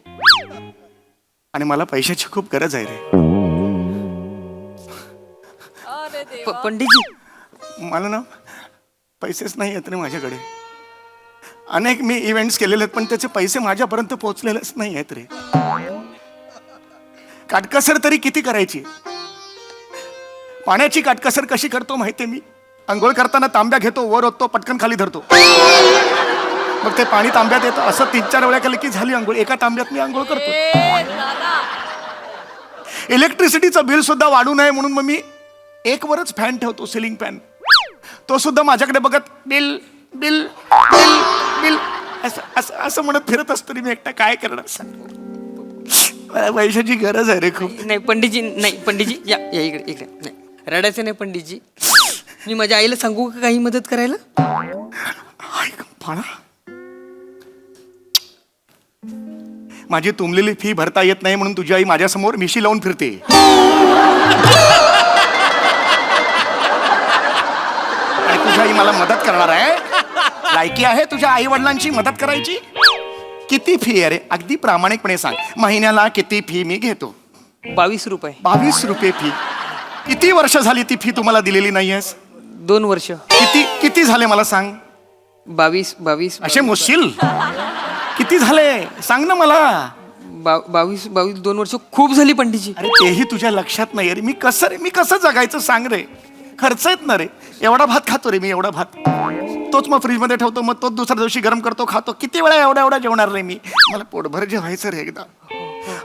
आणि मला पैशाची खूप गरज आहे रे. अरे देवा. पंडितजी मला ना पैसेच नाही आहेत रे माझ्याकडे. अनेक मी इव्हेंट्स केलेले आहेत, पण त्याचे पैसे माझ्यापर्यंत पोहोचलेलेच नाही आहेत रे. काटकसर तरी किती करायची? पाण्याची काटकसर कशी करतो माहितीये मी? आंघोळ करताना तांब्या घेतो, वर ओततो, पटकन खाली धरतो, मग ते पाणी तांब्यात येतं. असं 3-4 वेळा केलं की झाली आंघोळ. एका तांब्यात मी आंघोळ करतो. ए, दादा. इलेक्ट्रिसिटीचं बिल सुद्धा वाढू नये म्हणून मग मी 1 वरच फॅन ठेवतो, सिलिंग फॅन. तो सुद्धा माझ्याकडे बघत बिल बिल बिल बिल असं असं असं म्हणत फिरत असतो रे मी एकटा. काय करणार सांग? मला पैशाची गरज आहे रे खूप. नाही पंडितजी, नाही पंडितजी, या या इकडे इकडे. नाही रडायचं नाही पंडितजी. मी माझ्या आईला सांगू का काही मदत करायला? ऐक बाळा, माझी तुंबलेली फी भरता येत नाही म्हणून तुझी आई माझ्यासमोर मिशी लावून फिरते. आणि तुझी आई मला मदत करणार आहे? लायकी आहे तुझ्या आई वडिलांची मदत करायची? किती फी आहे रे? अगदी प्रामाणिकपणे सांग. महिन्याला किती फी मी घेतो? 22 रुपये. 22 रुपये फी. किती वर्ष झाली ती फी तुम्हाला दिलेली नाहीयेस? 2 वर्ष. किती किती झाले मला सांग. 22 असे मोजशील? किती झाले सांग ना मला. 22 2 वर्ष खूप झाली पंडितजी. अरे तेही तुझ्या लक्षात नाही रे. मी कसं जगायचं सांग रे. खर्च येत ना रे. एवढा भात खातो रे मी, एवढा भात. तोच मग फ्रीजमध्ये ठेवतो, मग तोच दुसऱ्या दिवशी गरम करतो, खातो. किती वेळा एवढा जेवणार रे मी? मला पोटभर जेवायचं रे एकदा.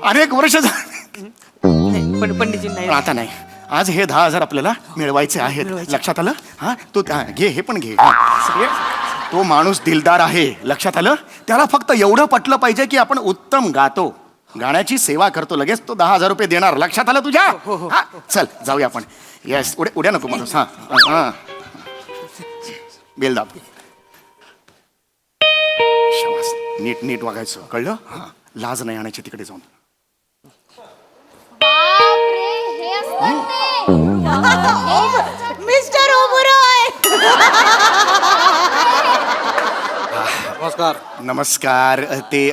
अनेक वर्ष झाली. नाही, पंडितजी नाही. पण आता नाही. आज हे 10,000 आपल्याला मिळवायचे आहेत. लक्षात आलं? हा तू घे, हे पण घे. हा. तो माणूस दिलदार आहे, लक्षात आलं? त्याला फक्त एवढं पटलं पाहिजे की आपण उत्तम गातो, गाण्याची सेवा करतो. लगेच तो 10,000 रुपये देणार. लक्षात आलं तुझ्या? हा, चल जाऊया आपण. येस, उड्या नको माणूस. हा हा, बेल दाब. शाबास. नीट नीट वागायचं, कळलं? हा, लाज नाही आणायची तिकडे जाऊन. मिस्टर ओबेरॉय. नमस्कार. नमस्कार. ते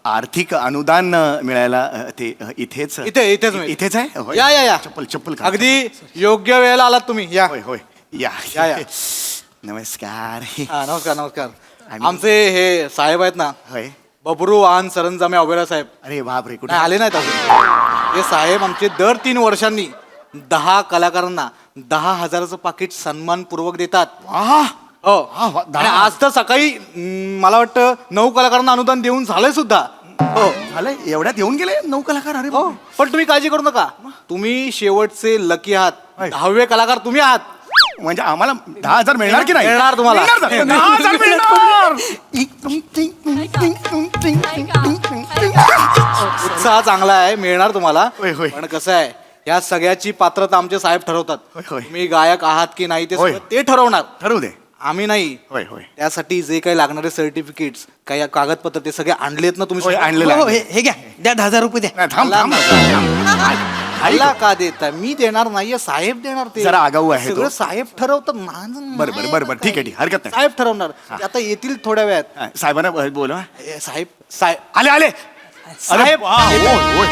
आर्थिक अनुदान मिळायला ते इथेच इथेच मिळेल. इथेच आहे होय. या. चप्पल घाल. अगदी योग्य वेळेला आलात तुम्ही. या. होय या. नमस्कार. नमस्कार. आमचे हे साहेब आहेत ना, होय. बबरू वाहन सरंजामे ओबेरॉय साहेब. अरे बाप रे, कुठे नाही आले नाहीत अजून. हे साहेब आमचे दर 3 वर्षांनी 10 कलाकारांना 10,000चं पाकिट सन्मानपूर्वक देतात. वाह. हो. वा, 10. आणि आज तर सकाळी मला वाटतं 9 कलाकारांना अनुदान देऊन झालंय सुद्धा. हो. झालंय? एवढ्यात येऊन गेले 9 कलाकार? अरे हो, बाप. पण तुम्ही काळजी करू नका. तुम्ही शेवटचे लकी आहात. होय. 10वे कलाकार तुम्ही आहात. म्हणजे आम्हाला 10,000 मिळणार की नाही? मिळणार तुम्हाला. मिळणार. 10,000 मिळणार. उत्साह चांगला आहे, मिळणार तुम्हाला. होय, होय. पण कसं आहे, या सगळ्याची पात्रता आमचे साहेब ठरवतात. होय. तुम्ही गायक आहात की नाही ते होय. सगळं ते ठरवणार. ठरवू दे. आम्ही नाही. होय. त्यासाठी जे काही लागणारे सर्टिफिकेट्स, काही कागदपत्र ते सगळे आणलेत ना तुम्ही? होय, आणलेलं आहे. हो, हे घ्या, द्या 10,000 रुपये द्या. नाही, थांब. खायला का देता? मी देणार नाहीये, साहेब देणार. ते जरा आगाऊ आहे तो. सगळं साहेब ठरवतात. बरं ठीक आहे. हरकत नाही. साहेब ठरवणार. ते आता येतील थोड्या वेळात. हा, साहेबांना बोला. साहेब आले. साहेब. वा, होय.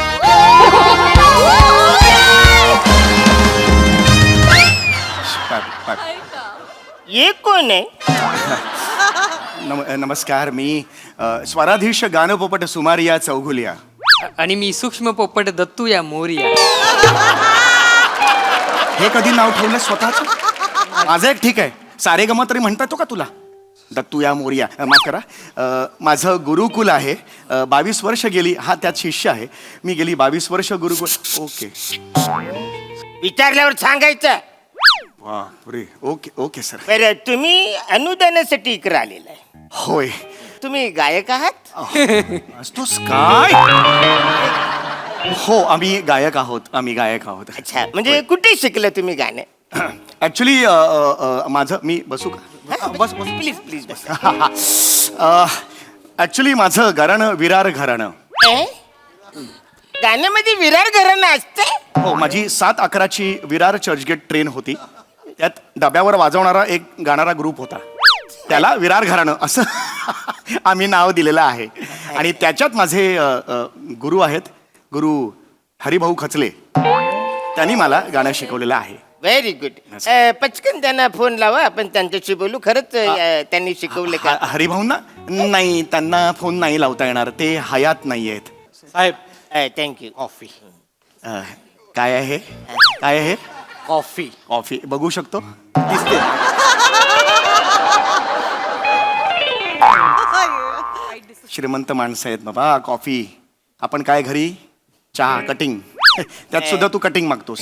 ये कोण आहे? नमस्कार. मी स्वराधीश गानपोपट सुमारिया चौगुलिया. आणि मी सूक्ष्म पोपट दत्तू या मोरिया. हे कधी नाव ठेवलं स्वतःच? माझं एक ठीक आहे. सारेगम तरी म्हणता तो का तुला? दत्तू या मोरिया. माफ करा. माझं गुरुकुल आहे. 22 वर्ष गेली. हा त्यात शिष्य आहे. मी गेली 22 वर्ष गुरुकुल. ओके. विचारल्यावर सांगायचं. बापरे. Okay sir. बरं, तुम्ही अनुदानासाठी इकडे आलेला आहे. होय. तुम्ही गायक आहात असतोस काय हो आम्ही गायक आहोत अच्छा म्हणजे कुठे शिकलं तुम्ही गाणे ऍक्च्युली माझं मी बसू का बस बस प्लीज प्लीज बस ऍक्च्युली माझं घराणं विरार घराणं गाण्यामध्ये विरार घराणं असते हो माझी 7:11ची विरार चर्चगेट ट्रेन होती त्यात डब्यावर वाजवणारा एक गाणारा ग्रुप होता त्याला विरार घराणं असं आम्ही नाव दिलेलं आहे आणि त्याच्यात माझे गुरु आहेत गुरु हरिभाऊ खचले त्यांनी मला गाणं शिकवलेलं आहे व्हेरी गुड पटकन त्यांना फोन लावा आपण त्यांच्याशी बोलू खरंच त्यांनी शिकवले का हरिभाऊंना नाही त्यांना फोन नाही लावता येणार ते हयात नाही आहेत साहेब थँक्यू कॉफी काय आहे कॉफी कॉफी बघू शकतो दिसते श्रीमंत माणसं आहेत बाबा कॉफी आपण काय घरी चहा कटिंग त्यात सुद्धा तू कटिंग मागतोस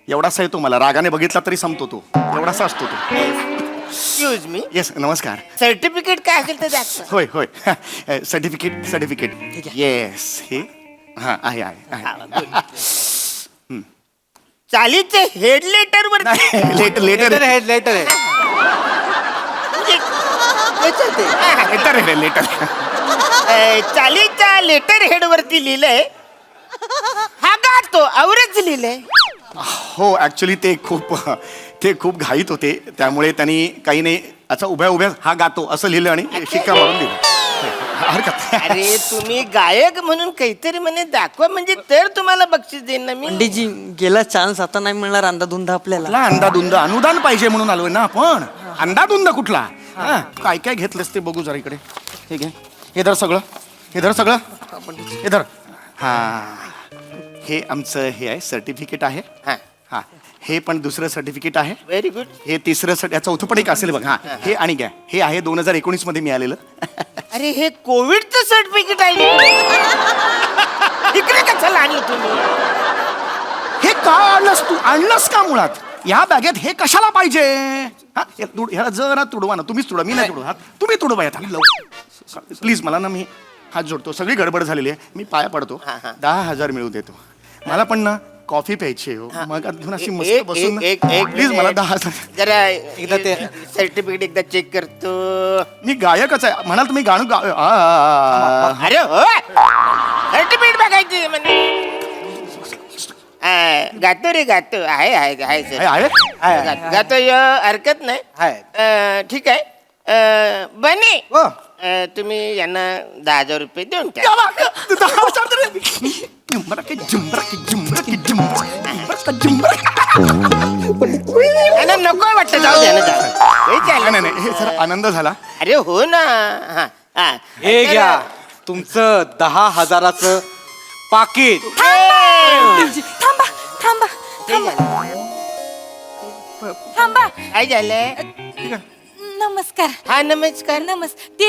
एवढासा आहे तो मला रागाने बघितला तरी संपतो तो एवढासा असतो तो एक्सक्यूज मी येस नमस्कार सर्टिफिकेट काय असेल तर दाखवा होय होय सर्टिफिकेट येस हे हां आहे चालीचे हेड लेटर वर लेटर चालीच्या लेटर हेड वरती लिहिलंय हा गातो आवरच लिहिलंय हो ऍक्च्युली ते खूप घाईत होते त्यामुळे त्यांनी काही नाही अच्छा उभ्या हा गातो असं लिहिलं आणि शिक्का मारून दिलं हरकत नाही. अरे तुम्ही गायक म्हणून काहीतरी म्हणे दाखवा म्हणजे तर तुम्हाला बक्षीस देईन ना मी पंडितजी गेला चान्स आता नाही मिळणार अंधाधुंद आपल्याला कुठला अंदाधुंद अनुदान पाहिजे म्हणून आलोय ना आपण अंदाधुंद कुठला हा, काय काय घेतलंस ते बघू जरा इकडे हे घे हे धर सगळं हे धर हा हे आमचं हे आहे सर्टिफिकेट आहे हा हा हे पण दुसरं सर्टिफिकेट आहे व्हेरी गुड हे तिसरं चौथं पण एक असेल बघ हा हे आणि घ्या हे आहे 2019 मध्ये मिळालेलं अरे हे कोविडचं सर्टिफिकेट आहे इकडे कशाला आणलं तुम्ही हे का आणलंस का मुळात या बॅगेत हे कशाला पाहिजे हा, ह्याला जरा तुडवा ना तुम्हीच तुडवा मी नाही तुडवा तुम्ही तुडवा यात प्लीज मला ना मी हात जोडतो सगळी गडबड झालेली आहे मी पाया पडतो 10,000 मिळवू देतो मला पण ना कॉफी प्यायची आहे हो मग अजून अशी मस्त बसून प्लीज मला 10,000 जरा एकदा ते सर्टिफिकेट एकदा चेक करतो मी गायकच आहे म्हणाल तुम्ही गाणं अरे हो सर्टिफिकेट बघायची म्हणजे गातो रे गातो आहे सर गातो हरकत नाही ठीक आहे बने तुम्ही यांना 10,000 रुपये देऊन टाका नको वाटतं जाऊ द्या ना नाही हे जरा आनंद झाला अरे हो ना हे घ्या तुमचं 10,000चं पाकिट थांबा काय झालं नमस्कार हा नमस्कार ते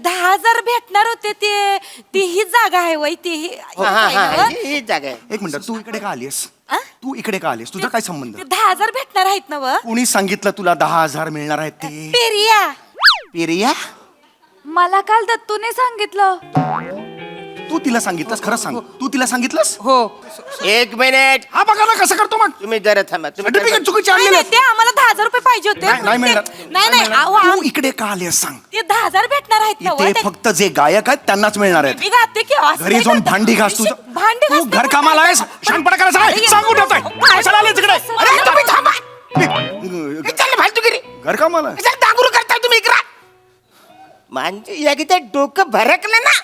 10,000 भेटणार होते ती ही जागा आहे वय ती ही जागा आहे एक मिनिट तू इकडे का आलीस तुझा काय संबंध 10,000 भेटणार आहेत ना व कोणी सांगितलं तुला 10,000 मिळणार आहेत ते पेरिया पेरिया मला काल दत्तूने सांगितलं तू तिला सांगितलंस खरं सांग तू तिला सांगितलंस हो एक मिनिट हा बघा ना कसं करतो मग तुम्ही जरा थांबा सर्टिफिकेट चुकीचे नाही, आणलेलं नाही, ते आम्हाला 10,000 रुपये पाहिजे होते नाही मिळणार नाही अहो, तू इकडे का आलीस सांग ते 10,000 भेटणार आहेत ना व, इथे ते- फक्त जे गायक आहेत त्यांनाच मिळणार आहेत मी गाते की असं घरी नाही जाऊन करत. भांडी घास तुझं भांडी तू घासते घर पण कामाला काय आहेस करतो? शानपणा करायचा अरे, आहे सांगून ठेवतोय काय- कशाला आले तिकडे अरे तुम्ही थांबा चाललं फालतूगिरी घर कामाला कशाला दांगुरू करताय तुम्ही इकडं म्हणजे एकदा डोकं भरकलं ना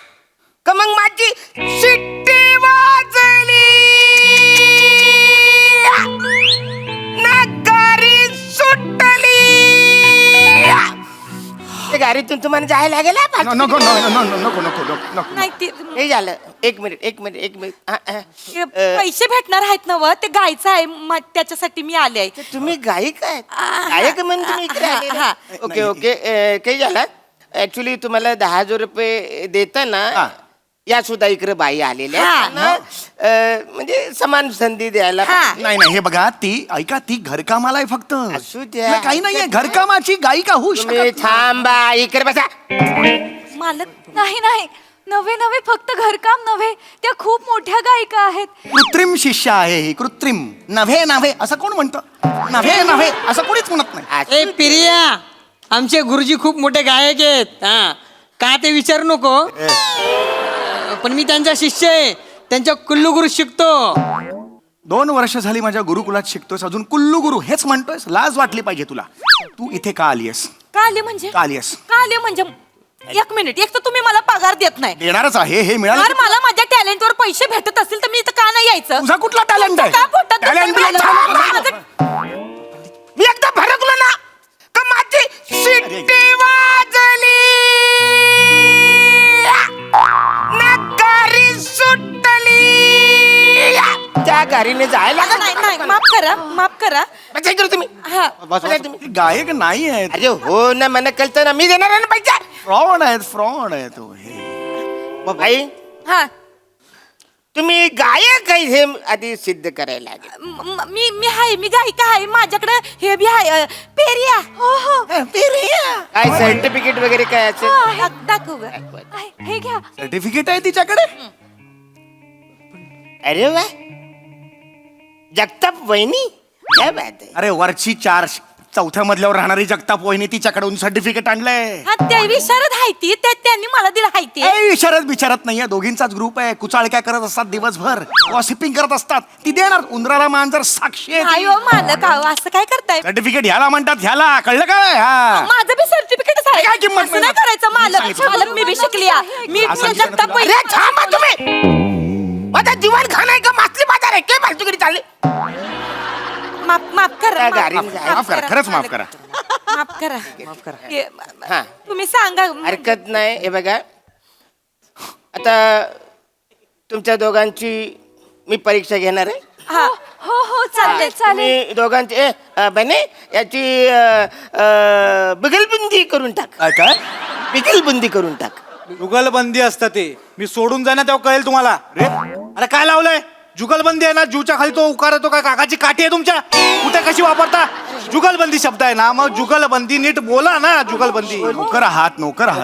का मग माझी शिट्टी वाजली नगारी सुटली ते गाडीतून तुम्हाला जायला लागेल हा, फालतू. नको नको नाही ते हे झालं एक मिनिट ते पैसे भेटणार आहेत ना व ते गायचं आहे त्याच्यासाठी मी आले आहे तुम्ही गायक आहेत गायक म्हणून तुम्ही इकडे आले ना? हा. ओके काही झालं ऍक्च्युली तुम्हाला 10,000 रुपये देताना या सुद्धा इकडे बाई आलेल्या आहेत. त्यांना, म्हणजे समान संधी द्यायला पाहिजे. नाही हे बघा ती ऐका ती घरकामाला आहे फक्त असू द्या. नाही, काही नाहीये घरकामाची गायिका होऊ तुम्ही शकत थांबा इकडे बसा मालक नाही नाही नव्हे नव्हे फक्त घरकाम नव्हे त्या खूप मोठ्या गायिका आहेत. कृत्रिम शिष्य आहे ही कृत्रिम. नव्हे नव्हे असं कोण म्हणतं? नव्हे नव्हे असं कोणीच म्हणत नाही. ए पिरिया आमचे गुरुजी खूप मोठे गायक आहेत हा का ते विचारू नको पण मी त्यांचा शिष्य आहे त्यांच्या कुल्लू गुरु शिकतो. 2 वर्ष झाली माझ्या गुरुकुलात शिकतोयस अजून कुल्लू गुरु हेच म्हणतोयस? लाज वाटली पाहिजे तुला. तू इथे का आलीयस? का आले म्हणजे का आलीयस? का आले म्हणजे एक मिनिट एक तर तुम्ही मला पगार देत नाही देणारच आहे हे मिळालं. जर मला माझ्या टॅलेंटवर पैसे भेटत असतील तर मी इथं का नाही यायचं? तुझा कुठला टॅलेंट आहे? का पोटात Talent दुखतंय? बिलेंट मी एकदा भरकलो ना का माझी शिट्टी वाजली नकारी सुटली त्या गाडीने जायला माझं नाही नाही माफ करा बचाई करू तुम्ही हा बचाई तुम्ही. गायक नाही आहेत. अरे हो ना मला कळतं ना मी देणार आहे ना पैसा. फ्रॉड आहे तो हे. भाई हा तुम्ही गायक आहे हे आधी सिद्ध करायला लागेल. मी गायिका आहे माझ्याकडे हे बी आहे पेरिया हो हो पेरिया काय सर्टिफिकेट वगैरे काय असेल दाखव ग. हे घ्या. सर्टिफिकेट आहे तिच्याकडे? अरे वा जगताप वहिनी काय बात आहे. अरे वरची 4 मजल्यावर राहणारी जगताप वहिनी तिच्याकडून सर्टिफिकेट आणलंय. हा त्या विशारद आहे ती त्यांनी मला दिलं आहे ते. विचारत विचारत नाहीये. दोघींचाच ग्रुप आहे. कुचाळक्या करत असतात दिवसभर. गॉसिपिंग करत असतात. ती देणार उंदराला मांजर साक्षी आहे ती. अयो मालक अहो, असं काय करताय? सर्टिफिकेट ह्याला म्हणतात ह्याला. कळलं काय? हा माझं बी सर्टिफिकेट आहे काय किंमत असं नाही करायचं मालक. सांगितलं. मालक मी बी शिकली आहे. मी असं विचारत जगताप अरे थांबा तुम्ही माझा जीवन खाण आहे का मासली बाजार आहे काय फालतूगिरी चालली. माफ करा त्या गाडीने माफ करा. खरंच माफ करा. माफ करा हा तुम्ही सांगा हरकत नाही. हे बघा आता तुमच्या दोघांची मी परीक्षा घेणार आहे. हा हो हो चालेल चालेल. तुम्ही दोघांची बने याची बिगलबंदी करून टाक. काय? बिगलबंदी करून टाक. जुगलबंदी असतं ते. मी सोडून जाणार तेव्हा कळेल तुम्हाला. अरे काय लावलंय? जुगलबंदी आहे ना. जूच्या खाली तो उकार येतो का? काकाची काठी आहे तुमच्या? कुठे कशी वापरता? जुगलबंदी शब्द आहे ना. मग जुगलबंदी नीट बोला ना. जुगलबंदी नोकर आहात.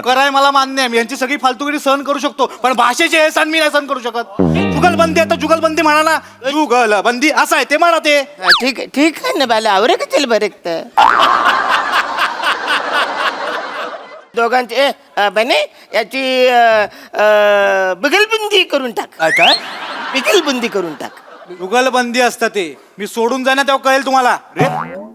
कराय मला मान्य आहे. मी यांची सगळी फालतुगिरी सहन करू शकतो पण भाषेचे हे सण मी नाही सहन करू शकत. जुगलबंदी आहे तर जुगलबंदी म्हणा ना. जुगलबंदी असं आहे ते म्हणा ते. ठीक आहे ना बाला आवरे का चल बरं दोघांचे बने याची बिगलबंदी करून टाक. काय? बिगलबंदी करून टाक. जुगलबंदी असतं ते. मी सोडून जाणार तेव्हा कळेल तुम्हाला.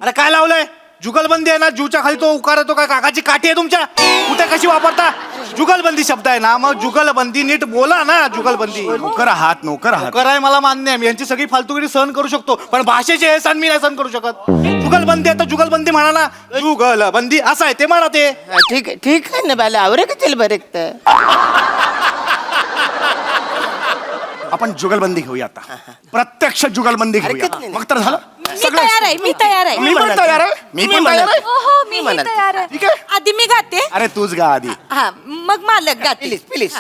अरे काय लावलंय? जुगलबंदी आहे ना. जूच्या खाली तो उकार येतो का? काकाची काठी आहे तुमच्या? कुठे कशी वापरता? जुगलबंदी शब्द आहे ना. मग जुगलबंदी नीट बोला ना. जुगलबंदी नोकर आहात. कराय मला मान्य आहे. मी यांची सगळी फालतुगिरी सहन करू शकतो पण भाषेचे हे सण मी नाही सहन करू शकत. जुगलबंदी आहे तर जुगलबंदी म्हणा ना. जुगलबंदी असं आहे ते म्हणा ते. ठीक आहे ना बाला आवरे का चल बरं आपण जुगलबंदी घेऊया आता. प्रत्यक्ष जुगलबंदी घेऊया. हरकत नाही. मग तर झालं. मी तयार आहे मी तयार आहे मी पण तयार आहे. मी पण तयार आहे. हो हो मी म्हणाल. तयार आहे. ठीक आहे. आधी मी गाते अरे तूच गा आधी. हा मग मालक गाते प्लीज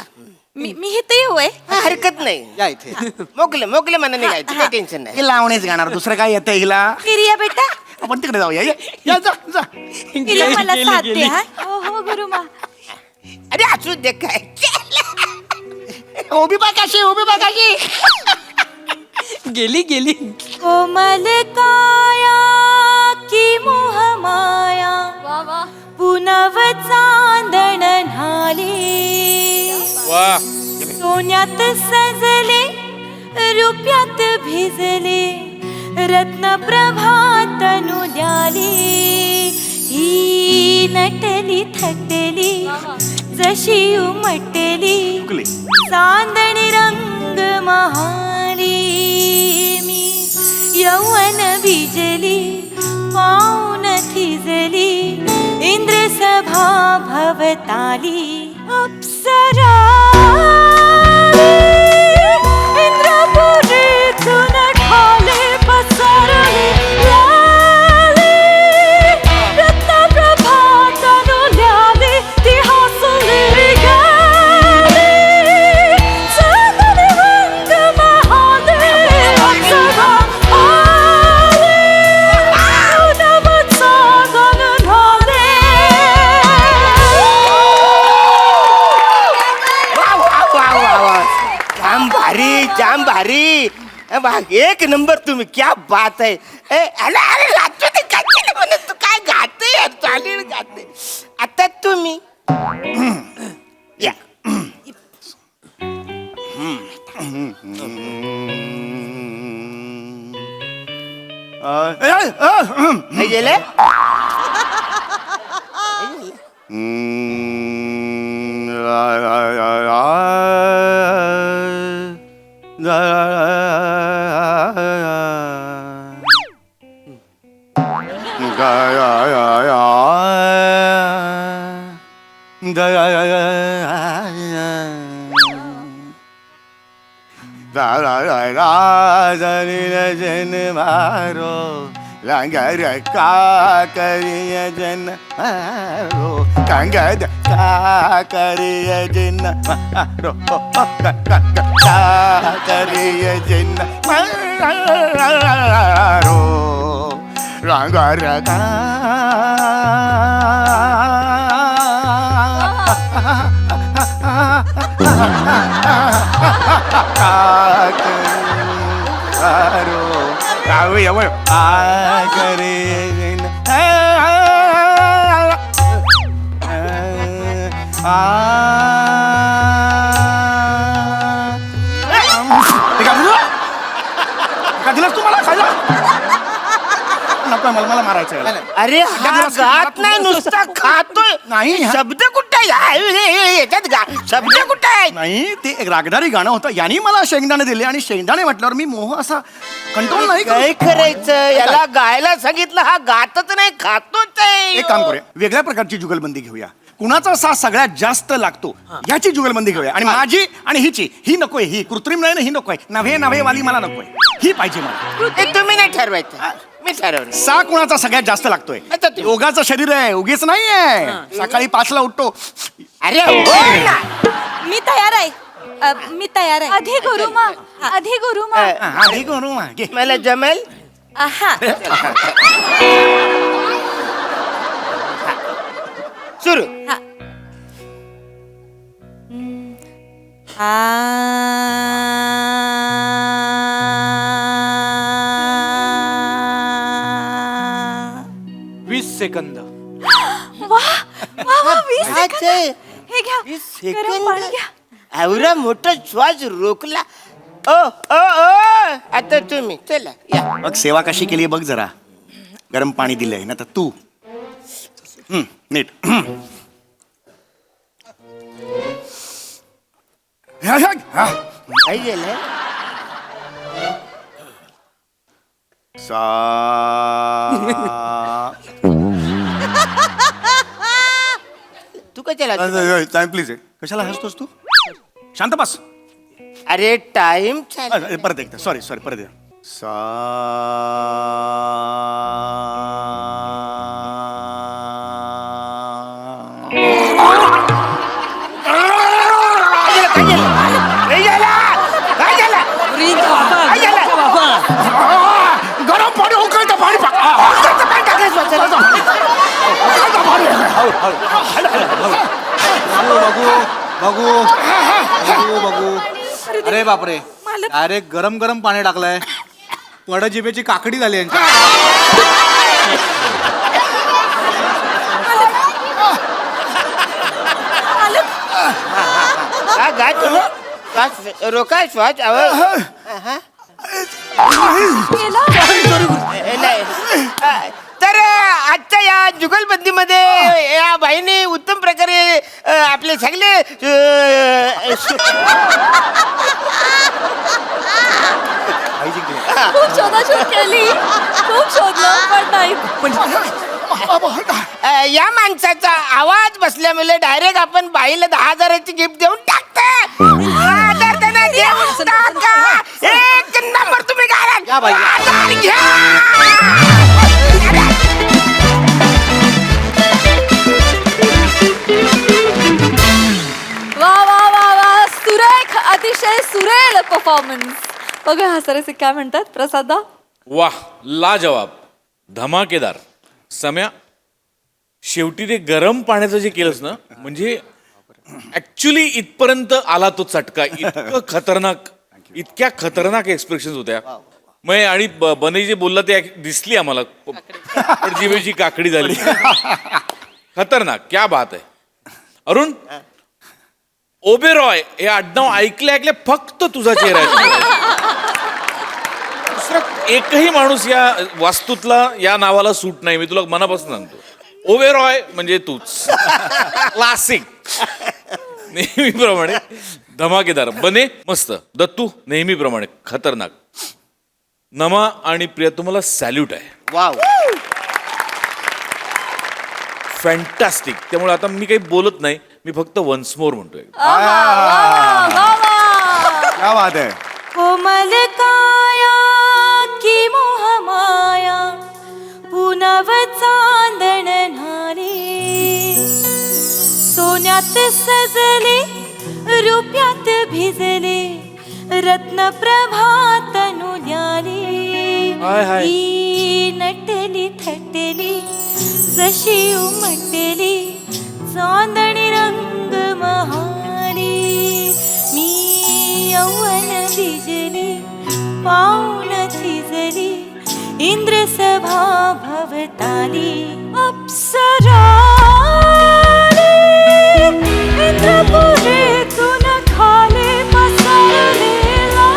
मी इथं येऊ आहे हरकत नाही. या इथे. मोकले मनाने गायचं काही टेन्शन नाही. हे लावणेच गाणार. दुसरं काय येतं हिला? पिरिया बेटा आपण तिकडे जाऊया. या जा जा. पिरिया मला साथ दे हा. हो हो गुरुमा. अरे असू दे काय उभी बाकाशी. गेली कोमल काया की मोह माया वा वा. पुनव चांदण न्हाले वा सोन्यात सजले रुप्यात भिजले रत्न प्रभातनु द्याले ही नटली थटली जशी उमटली चुकले. चांदणी रंग महाली मी यौवन बिजली पाऊन थिजली इंद्र सभा भवताली अप्सरा इंद्रपुरीतून ढाले पसरली लाली रत्नप्रभातनु ल्याली ती हसली गेली चांदणी रंग महाली अप्सरा आली नव चांदण न्हाले जाम भारी एक नंबर तुम्ही क्या बात आहे अरे रात्री ते काय म्हणत तू काय गाते चालेल गाते आता तुम्ही या काय गेले जन मारो लंगर का करिय जन मारो कंगद का करिय जन मारो का करिय जन मारो लंगर का दिलास तुम्हाला खायला नको मला मारायचं अरे हा गात नाही नुसता खातोय नाही, हा. शब्द कुठे याच्यात शब्द कुठे आहे नाही ते एक रागदारी गाणं होतं यांनी मला शेंगदाणे दिले आणि शेंगदाणे म्हटल्यावर मी मोह असा कंट्रोल नाही करू काय शकत. करायचं याला गायला सांगितलं हा गातच नाही खातोच आहे एक काम करूया वेगळ्या प्रकारची जुगलबंदी घेऊया कुणाचा साथ सगळ्यात जास्त लागतो याची जुगलबंदी घेऊया आणि माझी आणि हिची ही नकोय ही कृत्रिम नाही ना ही नकोय नव्हे वाली मला नकोय ही पाहिजे मला हे तुम्ही नाही ठरवायचं मी ठरवलं सा कुणाचा सगळ्यात जास्त लागतोय आता ते- योगाचं शरीर आहे उगीच नाहीये सकाळी 5ला उठतो अरे हो ना. मी तयार आहे मी तयार आहे आधी गुरुमा आधी गुरुमा आधी करू घे मला जमेल आहा सुरू आ 20 सेकंद वा 20 सेकंद. हे घ्या 20 गरम सेकंद? पाणी घ्या एवढा मोठा श्वास रोखला ओ ओ ओ आता तुम्ही चला या बघ सेवा कशी केली बघ जरा गरम पाणी दिलंय ना तर तू नीट हा. काय झालं सा तू कशाला प्लीज कशाला हसतोस तू शांत बस अरे टाइम चाल परत एकदा सॉरी परत एकदा सा गरम पाणी उकळतं पाणी बघू अरे बापरे अरे गरम गरम पाणी टाकलंय पड जिभेची काकडी झाली यांची हा गा तुम्ही श्वास रोका श्वास नाही तर आजच्या या जुगलबंदीमध्ये या बाईने उत्तम प्रकारे आपले सगळे खूप शोधाशोध केली खूप शोधलं पण नाही या माणसाचा आवाज बसल्यामुळे डायरेक्ट आपण बाईला 10,000ची गिफ्ट देऊन टाकतो देऊन टाका एक नंबर तुम्ही गायला वा वा वा वा सुरेख अतिशय सुरेल परफॉर्मन्स बघा हा सरसे काय म्हणतात प्रसादा वाह लाजवाब धमाकेदार सम्या शेवटी ते गरम पाण्याचं जे केलंस ना म्हणजे ऍक्च्युली इथपर्यंत आला तो चटका इतकं खतरनाक इतक्या खतरनाक एक्सप्रेशन होत्या मग आणि बने जे बोलला ते दिसली आम्हाला पण जिभेची काकडी झाली खतरनाक क्या बात आहे अरुण ओबेरॉय हे आडनाव ऐकले फक्त तुझा चेहरा आहे. दुसरा एकही माणूस या वास्तूतला या नावाला सूट नाही मी तुला मनापासून सांगतो ओबेरॉय म्हणजे तूच क्लासिक नेहमीप्रमाणे धमाकेदार बने मस्त दत्तू नेहमीप्रमाणे खतरनाक नमा आणि प्रिया तुम्हाला सॅल्यूट आहे वाव फॅन्टॅस्टिक त्यामुळे आता मी काही बोलत नाही मी फक्त वन्स मोर म्हणतोय क्या बात आहे कोमल काया की मोहमाया पुनव चांदण नारे सोन्यात सजले रुप्यात भिजले रत्न प्रभात नुल्याली हाय, हाय. ही नटली थटली जशी उमटली चांदणी रंग महाली मी यौवन भिजली पाऊन थिजली इंद्र सभा भवताली अप्सरा इंद्रपुरीतून खाली पसरलेला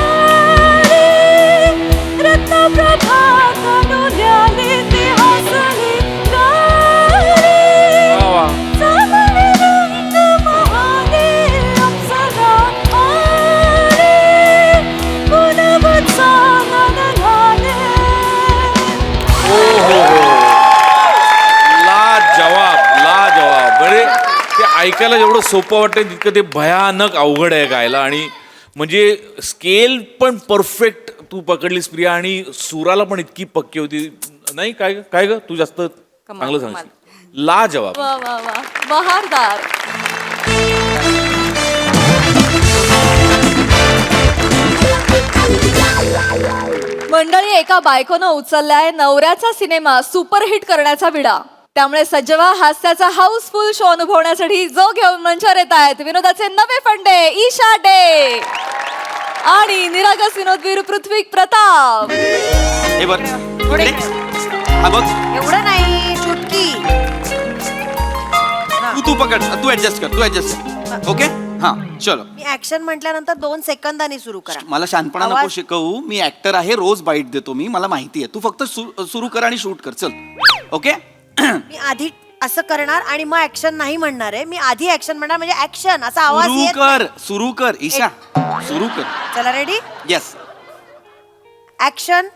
रत्नप्रभा तनुल्याली ती हसली गाली. चांदणी रंग महाली अप्सरा आली पुनव चांदण झाले. लाजवाब बरे ते ऐकायला जेवढं सोपं वाटतं तितकं ते भयानक अवघड आहे गायला आणि म्हणजे स्केल पण परफेक्ट तू पकडलीस प्रिया आणि सुराला पण इतकी पक्की होती नाही काय काय ग तू जास्त चांगलं सांगशील लाजवाब वा वा वा बहारदार. मंडळी एका बायकोनं उचललाय नवऱ्याचा सिनेमा सुपरहिट करण्याचा विडा त्यामुळे सज्जवा हास्याचा हाऊसफुल शो अनुभवण्यासाठी जो घेऊन मंचावर येत आहेत विनोदाचे नवे फंडे ईशा डे आणि निरागस विनोदवीर पृथ्वी प्रताप. हे बघ हा बघ एवढं नाही चुटकी तू पकड तू ऍडजस्ट कर ओके हा चलो मी ऍक्शन म्हटल्यानंतर 2 सेकंदांनी सुरू करा. मला शहाणपणा नको शिकवू मी ऍक्टर आहे रोज बाईट देतो मी मला माहिती आहे तू फक्त सुरू कर आणि शूट कर चल ओके मी आधी असं करणार आणि मग ऍक्शन नाही म्हणणार आहे मी आधी ऍक्शन म्हणणार म्हणजे ऍक्शन असा आवाज येत सुरू कर ईशा सुरू कर चला रेडी येस ऍक्शन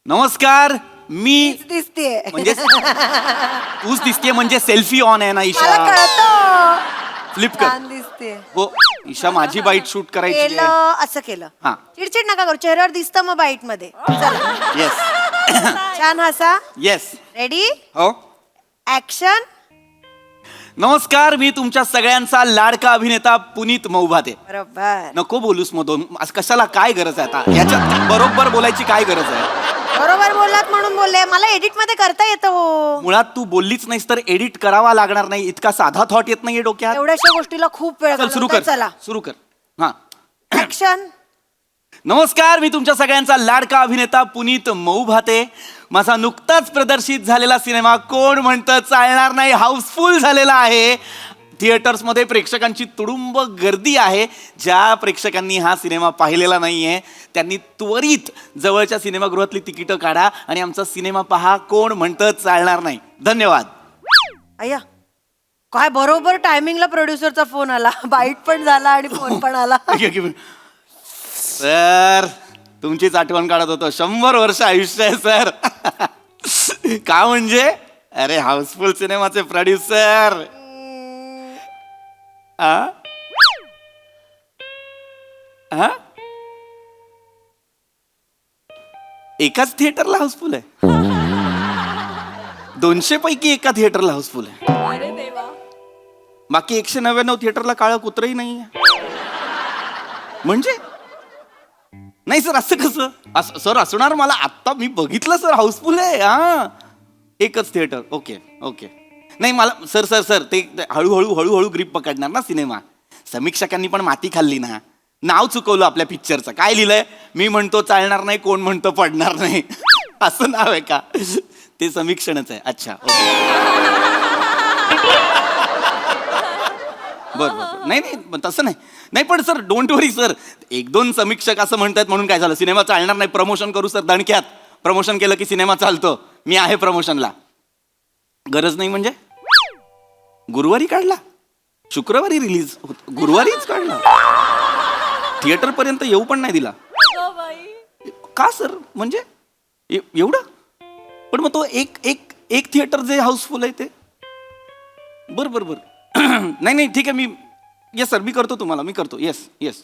नमस्कार मी दिसते म्हणजे तूच दिसते म्हणजे सेल्फी ऑन आहे ना मला ईशा कळतं फ्लिप कर छान दिसते हो ईशा माझी बाईट शूट करायची आहे केलं असं केलं हा. चिडचिड नका करू चेहऱ्यावर दिसतं मग बाईट मध्ये चला येस छान हसा येस रेडी हो ऍक्शन नमस्कार मी तुमच्या सगळ्यांचा लाडका अभिनेता पुनीत मौभाते बरोबर नको बोलूस मधून आज कशाला काय गरज आहे आता याच्यात बरोबर बोलायची काय गरज आहे बरोबर बोललात म्हणून बोलले मला एडिट मध्ये करता येतं हो मुळात तू बोललीच नाहीस तर एडिट करावा लागणार नाही इतका साधा थॉट येत नाहीये डोक्यात एवढ्याशा गोष्टीला खूप वेळ चल सुरू कर चला सुरू कर हा ऍक्शन नमस्कार मी तुमच्या सगळ्यांचा लाडका अभिनेता पुनीत मौभाते माझा नुकताच प्रदर्शित झालेला सिनेमा कोण म्हणतं चालणार नाही हाऊसफुल झालेला आहे थिएटर्समध्ये प्रेक्षकांची तुडुंब गर्दी आहे ज्या प्रेक्षकांनी हा सिनेमा पाहिलेला नाहीये त्यांनी त्वरित जवळच्या सिनेमागृहातली तिकीटं काढा आणि आमचा सिनेमा पहा कोण म्हणतं चालणार नाही धन्यवाद अय्या काय बरोबर टायमिंगला प्रोड्युसरचा फोन आला बाईट पण झाला आणि फोन पण आला सर तुमचीच आठवण काढत होतो 100 वर्ष आयुष्य आहे सर का म्हणजे अरे हाऊसफुल सिनेमाचे प्रोड्युसर एकाच थिएटरला हाऊसफुल आहे 200 पैकी एका थिएटरला हाऊसफुल आहे बाकी 199 थिएटरला काळं कुत्रही नाही म्हणजे नाही सर असं कसं सर असणार मला आत्ता मी बघितलं सर हाऊसफुल आहे हा एकच थिएटर ओके ओके नाही मला सर ते हळूहळू ग्रीप पकडणार ना सिनेमा समीक्षकांनी पण माती खाल्ली ना नाव चुकवलं आपल्या पिक्चरचं. काय लिहिलंय? मी म्हणतो चालणार नाही, कोण म्हणतो पडणार नाही. असं नाव आहे का? ते समीक्षणच आहे. अच्छा, बरं. नाही नाही, पण तसं नाही. नाही पण सर, डोंट वरी सर, 1-2 समीक्षक असं म्हणतात म्हणून काय झालं? सिनेमा चालणार नाही, प्रमोशन करू सर दणक्यात. प्रमोशन केलं की सिनेमा चालतो. मी आहे प्रमोशनला. गरज नाही म्हणजे? गुरुवारी काढला, शुक्रवारी रिलीज, गुरुवारीच काढला, थिएटर पर्यंत येऊ पण नाही दिला. का सर? म्हणजे एवढं? पण मग तो एक थिएटर जे हाऊसफुल आहे ते. बरं नाही नाही, ठीक आहे. मी येस सर, मी करतो तुम्हाला, मी करतो. येस.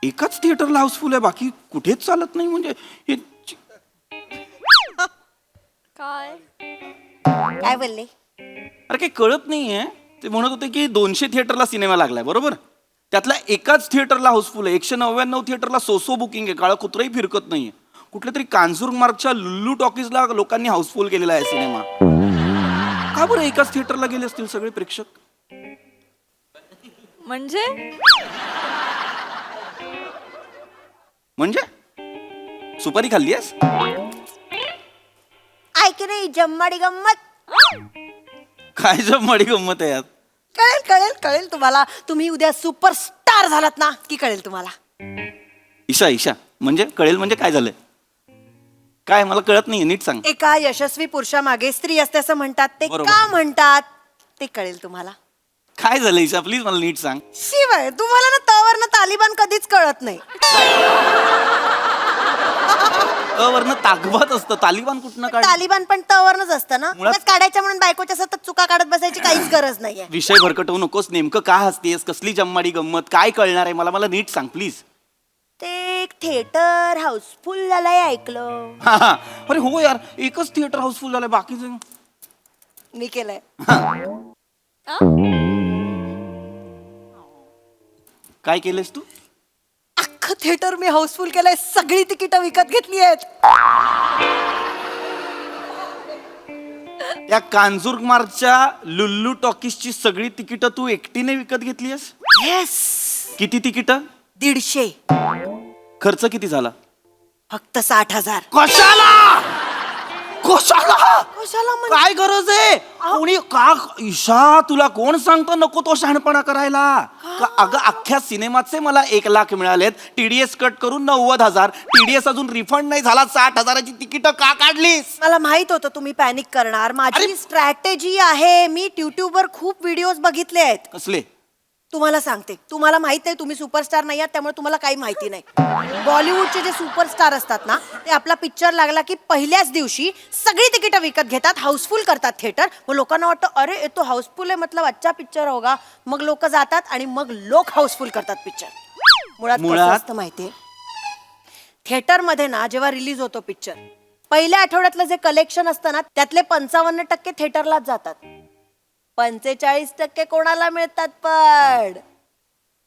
एकाच थिएटरला हाऊसफुल आहे, बाकी कुठेच चालत नाही म्हणजे हे काय काय बोलले? अरे काही कळत नाहीये. ते म्हणत होते की 200 थिएटरला सिनेमा लागलाय, बरोबर? त्यातला एकाच थिएटरला हाऊसफुल आहे. 199 थिएटरला सोसो बुकिंग आहे, काळं कुत्रही फिरकत नाहीये. कुठल्या तरी कांजूरमार्गच्या लुल्लू टॉकीजला लोकांनी हाऊसफुल केलेला आहे सिनेमा. का बरं एकाच थिएटरला गेले असतील सगळे प्रेक्षक? म्हणजे सुपारी खाल्ली आहेस? ऐक रे जम्माडी गंमत. काय जम्माडी गंमत आहे यात? कळेल तुम्हाला. तुम्ही उद्या सुपरस्टार झालात ना की कळेल तुम्हाला. ईशा म्हणजे कळेल म्हणजे काय झालंय? काय मला कळत नाही, नीट सांग. एका यशस्वी पुरुषामागे स्त्री असते असं म्हणतात, ते बरोबर. का म्हणतात ते कळेल तुम्हाला. काय झालं ईशा, प्लीज मला नीट सांग. शिवाय तुम्हाला ना तवर ना तालिबान कधीच कळत नाही. वरनं ताकबात असतं, तालिबान कुठनं काढ? तालिबान पण तवरनच असतं ना. मुळात- उगाच काढायचं म्हणून बायकोच्या सतत चुका काढत बसायची काहीच गरज नाहीये. विषय भरकटवू नकोस. नेमकं का हसतेस? कसली जम्माडी गंमत? काय कळणार आहे मला नीट सांग प्लीज. ते एक थिएटर हाऊसफुल झालंय ऐकलं. हा. अरे हो यार, एकच थिएटर हाऊसफुल झालंय, बाकीचं मी केलंय. काय केलंस तू? अख्खं थिएटर मी हाऊसफुल केलंय. सगळी तिकीटं विकत घेतली आहेत. या कांजूरमार्गच्या लुल्लू टॉकीजची सगळी तिकीटं तू एकटीने विकत घेतलीस? येस. किती तिकीटं? 150. खर्च किती झाला? फक्त 60,000. कशाला कशाला म्हणजे? काय गरज आहे? कोणी का? ईशा, तुला कोण सांगतो नको तो शहाणपणा करायला? अगं अख्ख्या सिनेमाचे मला 1 लाख मिळालेत. TDS कट करून 90,000. TDS अजून रिफंड नाही झाला. 60,000ची तिकीट का काढलीस? मला माहित होतं तुम्ही पॅनिक करणार. माझी स्ट्रॅटेजी आहे. मी युट्यूबवर खूप व्हिडिओज बघितले आहेत. कसले? तुम्हाला सांगते. तुम्हाला माहित नाही, तुम्ही सुपरस्टार नाही आहात, त्यामुळे तुम्हाला काही माहिती नाही. बॉलिवूडचे जे सुपरस्टार असतात ना, ते आपला पिक्चर लागला की पहिल्याच दिवशी सगळी तिकीटं विकत घेतात, हाऊसफुल करतात थिएटर. मग लोकांना वाटतं अरे तो हाऊसफुल आहे, मतलब अच्छा पिक्चर होगा. मग लोक जातात आणि मग लोक हाऊसफुल करतात पिक्चर. मुळात कसं असतं माहितीये, थिएटरमध्ये ना जेव्हा रिलीज होतो पिक्चर, पहिल्या आठवड्यातलं जे कलेक्शन असतं ना, त्यातले 55% थिएटरलाच जातात. 45% कोणाला मिळतात? पण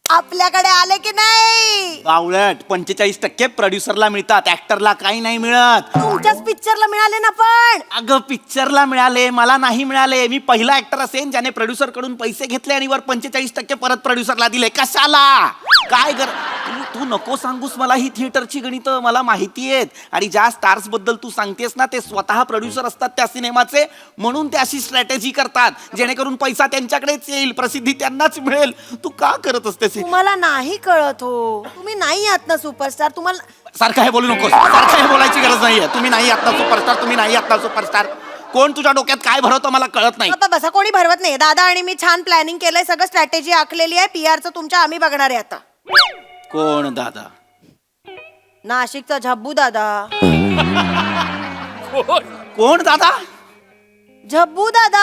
आपल्याकडे आले की नाही? बावळट, 45% प्रोड्युसरला मिळतात, ऍक्टरला काही नाही मिळत. तुमच्याच पिक्चरला मिळाले ना. पण अगं पिक्चरला मिळाले, मला नाही मिळाले. मी पहिला ऍक्टर असेन ज्याने प्रोड्युसर कडून पैसे घेतले आणि वर 45% परत प्रोड्युसरला दिले. कशाला? काय तू नको सांगूस मला ही थिएटरची गणितं, मला माहिती आहेत. आणि ज्या स्टार्स बद्दल तू सांगतेस ना, ते स्वतः प्रोड्युसर असतात त्या सिनेमाचे, म्हणून ते अशी स्ट्रॅटेजी करतात जेणेकरून पैसा त्यांच्याकडेच येईल, प्रसिद्धी त्यांनाच मिळेल. तू का करत असतेस? तुम्हाला नाही कळत हो. तुम्ही नाही आहात ना सुपरस्टार. तुम्हाला सारखं हे बोलू नकोस. सारखं हे बोलायची गरज नाहीये. तुम्ही नाही आहात ना सुपरस्टार, तुम्ही नाही आहात ना सुपरस्टार. कोण तुझ्या डोक्यात काय भरवतो मला कळत नाही. बाबा बसा, कोणी भरवत नाही. दादा आणि मी छान प्लॅनिंग केलंय, सगळं स्ट्रॅटेजी आखलेली आहे. PR चं तुमच्या आम्ही बघणार आहे आता. कोण दादा? नाशिकचा झब्बू दादा. कोण दादा? झब्बू दादा.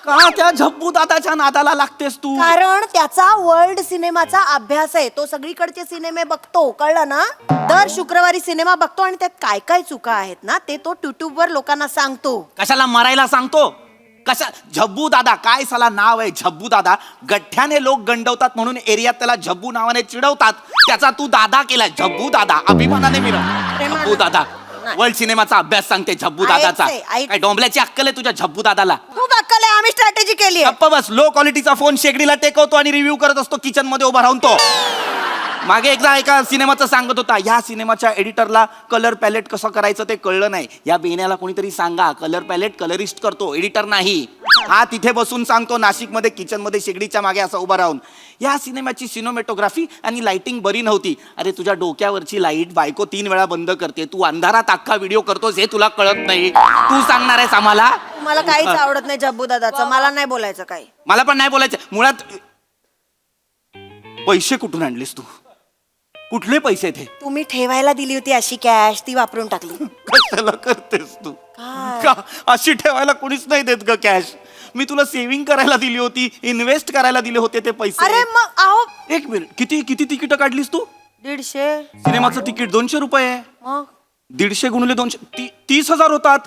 का त्या झब्बू दादाच्या नादाला लागतेस तू? कारण त्याचा वर्ल्ड सिनेमाचा अभ्यास आहे. तो सगळीकडचे सिनेमे बघतो, कळलं ना? दर शुक्रवारी सिनेमा बघतो आणि त्यात काय काय चुका आहेत ना, ते तो युट्यूबवर लोकांना सांगतो. कशाला मरायला सांगतो? कशा? झब्बू दादा काय साला नाव आहे? झब्बू दादा. गठ्ठ्याने लोक गंडवतात म्हणून एरियात त्याला झब्बू नावाने चिडवतात. त्याचा तू दादा केलाय. झब्बू दादा, अभिमानाने मिरव. झब्बू दादा. वर्ल्ड सिनेमाचा अभ्यास सांगते झब्बू दादाचा. काय डोंबल्याची अक्कल आहे तुझ्या झब्बू दादाला? खूप अक्कल आहे, आम्ही स्ट्रॅटेजी केली आहे. गप्प बस. लो क्वालिटीचा फोन शेगडीला टेकवतो आणि रिव्ह्यू करत असतो किचन मध्ये उभा राहून तो. मागे एकदा एका सिनेमाचं सांगत होता, ह्या सिनेमाच्या एडिटरला कलर पॅलेट कसं करायचं ते कळलं नाही. या बेण्याला कोणीतरी सांगा, कलर पॅलेट कलरिस्ट करतो, एडिटर नाही. हा तिथे बसून सांगतो नाशिकमध्ये किचन मध्ये शेगडीच्या मागे असं उभा राहून, या सिनेमाची सिनेमॅटोग्राफी आणि लाइटिंग बरी नव्हती. अरे तुझ्या डोक्यावरची लाईट बायको 3 वेळा बंद करते, तू अंधारात अख्खा व्हिडिओ करतोस हे तुला कळत नाही. तू सांगणार आहेस आम्हाला? मला काहीच आवडत नाही जब्बू दादाचं, मला नाही बोलायचं काही. मला पण नाही बोलायचं. मुळात पैसे कुठून आणलेस तू? कुठले पैसे थे? तुम्ही ठेवायला दिली होती अशी कॅश, ती वापरून टाकली. कशाला करतेस तू? का अशी ठेवायला कोणीच नाही देत ग कॅश. मी तुला सेव्हिंग करायला दिली होती, इन्व्हेस्ट करायला दिले होते ते पैसे. अरे मग अहो, एक मिनिट, किती किती तिकीट काढलीस तू? 150. सिनेमाचं तिकीट 200 रुपये आहे. मग 150 गुणिले 200 30,000 होतात.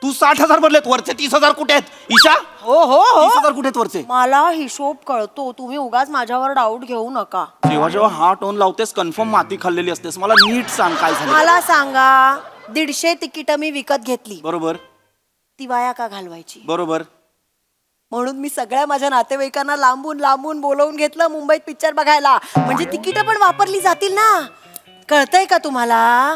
तू 60,000 भरलेत. वरचे 30,000 कुठे आहेत ईशा? हो हो 30,000 कुठे आहेत वरचे? मला हिशोब कळतो, तुम्ही उगाच माझ्यावर डाऊट घेऊ नका. जेव्हा जेव्हा हा टोन लावतेस कन्फर्म माती खाल्लेली असतेस. मला नीट सांग काय झालं. मला सांगा, 150 तिकीट मी विकत घेतली, बरोबर ती वाया का घालवायची? बरोबर. म्हणून मी सगळ्या माझ्या नातेवाईकांना लांबून लांबून बोलवून घेतलं मुंबईत पिक्चर बघायला, म्हणजे तिकीट पण वापरली जातील ना. कळतंय का तुम्हाला?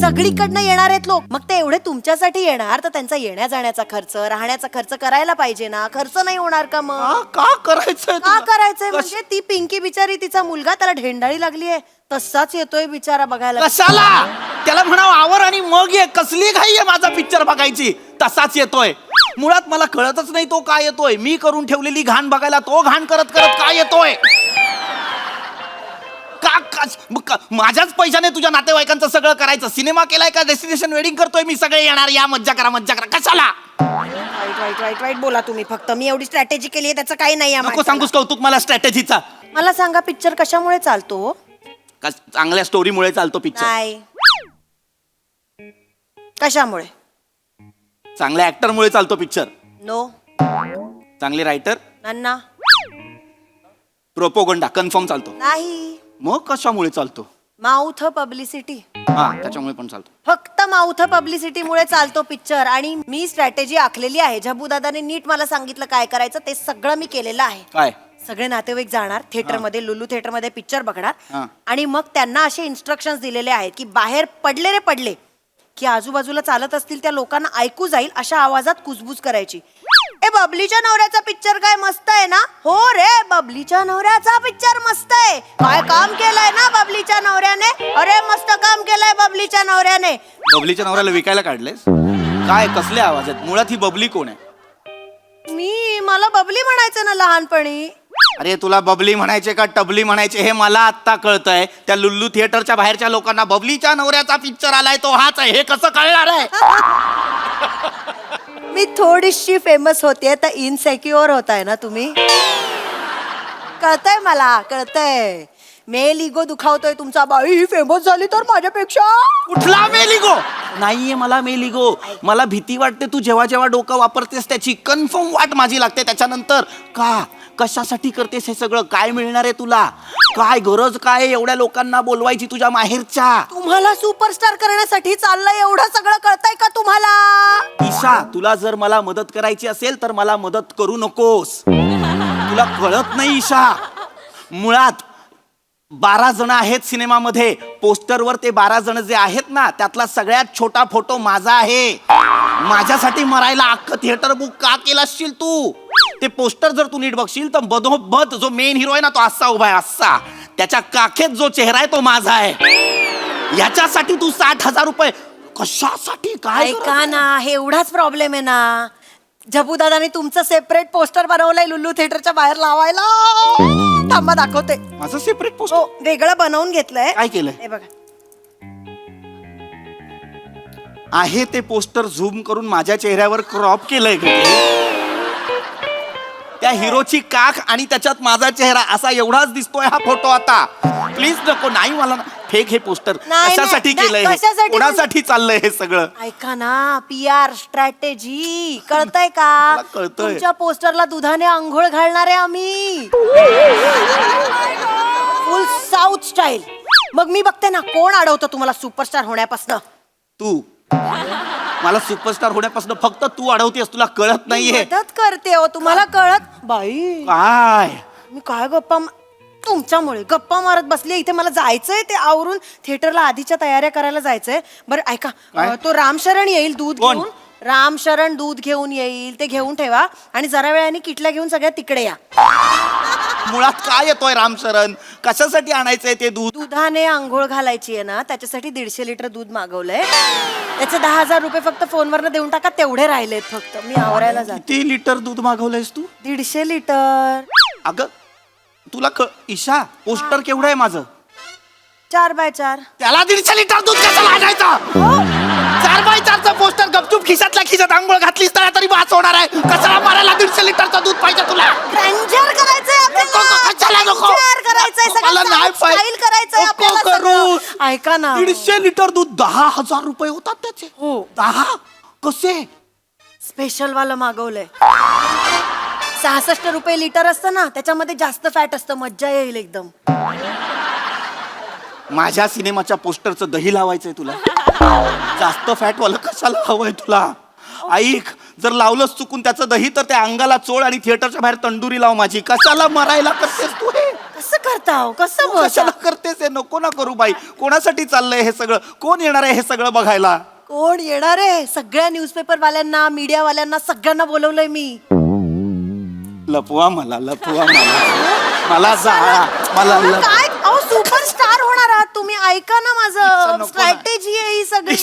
सगळीकडनं येणार आहेत लोक, मग ते एवढे तुमच्यासाठी येणार तर त्यांचा येण्या जाण्याचा खर्च, राहण्याचा खर्च करायला पाहिजे ना. खर्च नाही होणार का मग? का करायचंय का करायचंय म्हणजे ती पिंकी बिचारी, तिचा मुलगा त्याला ढेंडाळी लागली आहे, तसाच येतोय बिचारा बघायला. कशाला? त्याला म्हणावं आवर आणि मग ये. कसली घाई आहे माझा पिक्चर बघायची? तसाच येतोय. मुळात मला कळतच नाही तो काय येतोय. मी करून ठेवलेली घाण बघायला तो घाण करत करत काय येतोय? माझ्याच पैशाने तुझ्या नातेवाईकांचं सगळं करायचं. सिनेमा केलाय का डेस्टिनेशन वेडिंग करतोय मी? सगळे येणार, या मज्जा करा मज्जा करा. कशाला? वाईट वाईट वाईट वाईट बोला तुम्ही. फक्त मी एवढी स्ट्रॅटेजी केली आहे त्याचं काही नाही. नको सांगूस कौतुक मला स्ट्रॅटेजीचा. मला सांगा, पिक्चर कशामुळे चालतो? चांगल्या स्टोरीमुळे चालतो पिक्चर. नाही, कशामुळे? चांगल्या ऍक्टरमुळे चालतो पिक्चर. नो. चांगले रायटर, नन्ना. प्रोपोगंडा कन्फर्म चालतो. नाही. मग कशामुळे चालतो? Mouth publicity. हा, त्याच्यामुळे पण चालतो. फक्त माउथ पब्लिसिटीमुळे चालतो पिक्चर. आणि मी स्ट्रॅटेजी आखलेली आहे. झब्बू दादाने नीट मला सांगितलं काय करायचं, ते सगळं मी केलेलं आहे. काय? सगळे नातेवाईक जाणार थिएटरमध्ये, लुलू थिएटरमध्ये पिक्चर बघणार, हा. आणि मग त्यांना असे इन्स्ट्रक्शन्स दिलेले आहेत की बाहेर पडले रे पडले की आजूबाजूला चालत असतील त्या लोकांना ऐकू जाईल अशा आवाजात कुजबूज करायची. ए, बबलीच्या नवऱ्याचा पिक्चर काय मस्त आहे ना? हो रे, बबलीच्या नवऱ्याचा पिक्चर मस्त आहे. काय काम केलंय ना बबलीच्या नवऱ्याने? अरे मस्त काम केलंय बबलीच्या नवऱ्याने. बबलीच्या नवऱ्याला विकायला काढलेस? काय कसले आवाज आहेत? मुळात ही बबली कोण आहे? मला बबली म्हणायचं ना लहानपणी. अरे तुला बबली म्हणायचे का टबली म्हणायचे हे मला आत्ता कळतंय. त्या लुल्लू थिएटरच्या बाहेरच्या लोकांना बबलीच्या नवऱ्याचा पिक्चर आलाय तो हाच आहे हे कसं कळणार आहे? मी थोडीशी फेमस होते तर इनसेक्युअर होताय ना तुम्ही. कळतंय मला, कळतंय. मेल इगो दुखावतोय तुमचा. बाई ही फेमस झाली तर माझ्यापेक्षा. कुठला मेलिगो? नाहीये मला मेलिगो. मला भीती वाटते तू जेव्हा जेव्हा डोकं वापरतेस त्याची. कन्फर्म वाट माझी लागते त्याच्यानंतर. का? कशासाठी करतेस हे सगळं? काय मिळणार आहे तुला? काय गरज काय एवढ्या लोकांना बोलवायची तुझ्या माहेरच्या? तुम्हाला सुपरस्टार करण्यासाठी चाललंय एवढं सगळं, कळतंय का तुम्हाला? ईशा, तुला जर मला मदत करायची असेल तर मला मदत करू नकोस. तुला कळत नाही ईशा. मुळात 12 जण आहेत सिनेमामध्ये. पोस्टरवर ते 12 जण जे आहेत ना त्यातला सगळ्यात छोटा फोटो माझा आहे. माझ्यासाठी मरायला अख्खं थिएटर बुक का केलं असशील तू? ते पोस्टर जर तू नीट बघशील तर बदोबद जो मेन हिरो आहे ना तो असा उभा आहे असा. त्याच्या काखेत जो चेहरा आहे तो माझा आहे. याच्यासाठी तू 60,000 रुपये कशासाठी? काय ऐका ना, हे एवढाच प्रॉब्लेम आहे ना. झब्बू दादाने तुमचं सेपरेट पोस्टर बनवलंय लुल्लू थिएटरच्या बाहेर लावायला. थांबा दाखवते. माझं सेपरेट पोस्टर? हो, वेगळं बनवून घेतलंय. काय केलंय? हे बघा. आहे ते पोस्टर झूम करून माझ्या चेहऱ्यावर क्रॉप केलंय का? त्या हिरोची काख आणि त्याच्यात माझा चेहरा असा एवढाच दिसतोय हा फोटो आता. प्लीज नको. नाही मला फेक हे पोस्टर. नाही, कशासाठी नाही, केलंय? कशासाठी? कोणासाठी चाललंय हे सगळं? ऐका ना, PR स्ट्रॅटेजी. कळतंय का? मला कळतंय. तुमच्या पोस्टरला दुधाने आंघोळ घालणार आहे आम्ही. फुल साऊथ स्टाईल. मग मी बघते ना कोण अडवतं तुम्हाला सुपरस्टार होण्यापासून. तू मला सुपरस्टार होण्यापासून फक्त तू अडवतेस, तुला कळत नाहीये. मदत करते हो, तुम्हाला कळत बाई. काय मी काय तुमच्यामुळे गप्पा मारत बसली इथे. मला जायचंय ते आवरून थिएटरला आधीच्या तयाऱ्या करायला जायचंय. बरं ऐका, तो रामशरण येईल दूध कोण? घेऊन. रामशरण दूध घेऊन येईल, ते घेऊन ठेवा आणि जरा वेळाने किटल्या घेऊन सगळ्या तिकडे या. मुळात काय येतोय रामशरण? कशासाठी आणायचंय ते दूध? दुधाने आंघोळ घालायची आहे ना, त्याच्यासाठी 150 लिटर दूध मागवलंय. त्याचे 10,000 रुपये फक्त फोनवरनं देऊन टाका, तेवढे राहिलेत फक्त. मी आवरायला जाते. किती लिटर दूध मागवलंयस तू? 150 लिटर. अगं तुला ईशा, पोस्टर केवढं आहे माझं? 4x4. त्याला 150 लिटर दूध कशाला आणायचं? 4x4चं पोस्टर गपचूप खिशातल्या खिशात आंघोळ घातलीस तर तरी वाच होणार आहे. कशाला मारायला 150 लिटरचं दूध पाहिजे तुला? ग्रँजर करायचंय आपल्याला. कशाला नको? ग्रँजर करायचंय, सगळं मला नाही स्टाईल करायचंय नको आपल्याला करू. सगळं. ऐका ना, 150 लिटर दूध 10,000 रुपये होतात त्याचे. हो. 10 कसे? स्पेशल वाला मागवलंय. 66 रुपये लिटर असतं ना, त्याच्यामध्ये जास्त फॅट असतं, मज्जा येईल एकदम. माझ्या सिनेमाच्या पोस्टरचं दही लावायचंय तुला? जास्त फॅट वाला कशाला हवंय तुला? ऐक, जर लावलंच चुकून त्याचं दही तर त्या अंगाला चोळ आणि थिएटरच्या बाहेर तंदुरी लाव माझी. कशाला मरायला करतेस तू हे? कसं करता हो? कसं तू बोलता? कशाला करतेस हे? नको ना करू बाई. कोणासाठी चाललंय हे सगळं? कोण येणार आहे हे सगळं बघायला? कोण येणार आहे? सगळ्या न्यूजपेपर वाल्यांना, मीडिया वाल्यांना, सगळ्यांना बोलवलंय मी. लपवा मला, लपवा मला जाळा मला काय अहो, सुपरस्टार होणार आहात तुम्ही. ऐका ना इच्छा माझं, नको स्ट्रॅटेजी आहे ही सगळी.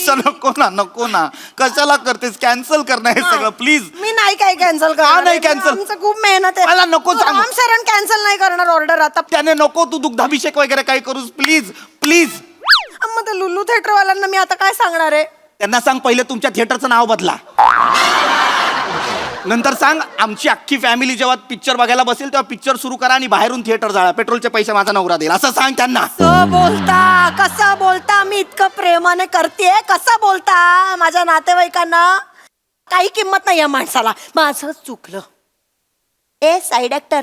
नको ना कशाला करतेस? कॅन्सल करणं हे सगळं प्लीज. मी नाही काय कॅन्सल करणार. नाही cancel? आमचं खूप मेहनत आहे. मला नको सांगू. रामशरण कॅन्सल नाही करणार ऑर्डर आता. त्याने नको तू दुग्धाभिषेक वगैरे काही करूस प्लीज प्लीज. मग त्या लुल्लू थिएटर वाल्यांना मी आता काय सांगणार आहे? त्यांना सांग पहिले तुमच्या थिएटरचं नाव बदला. नंतर सांग आमची अख्खी फॅमिली जेव्हा पिक्चर बघायला बसेल तेव्हा पिक्चर सुरू करा आणि बाहेरून थिएटर जाळा. पेट्रोलचे पैसे माझा नवरा देईल असं सांग त्यांना. कसं बोलता? मी इतकं प्रेमाने करते. कसं बोलता? माझ्या नातेवाईकांना काही किंमत नाही या माणसाला. माझं चुकलं. ए साईड ऍक्टर,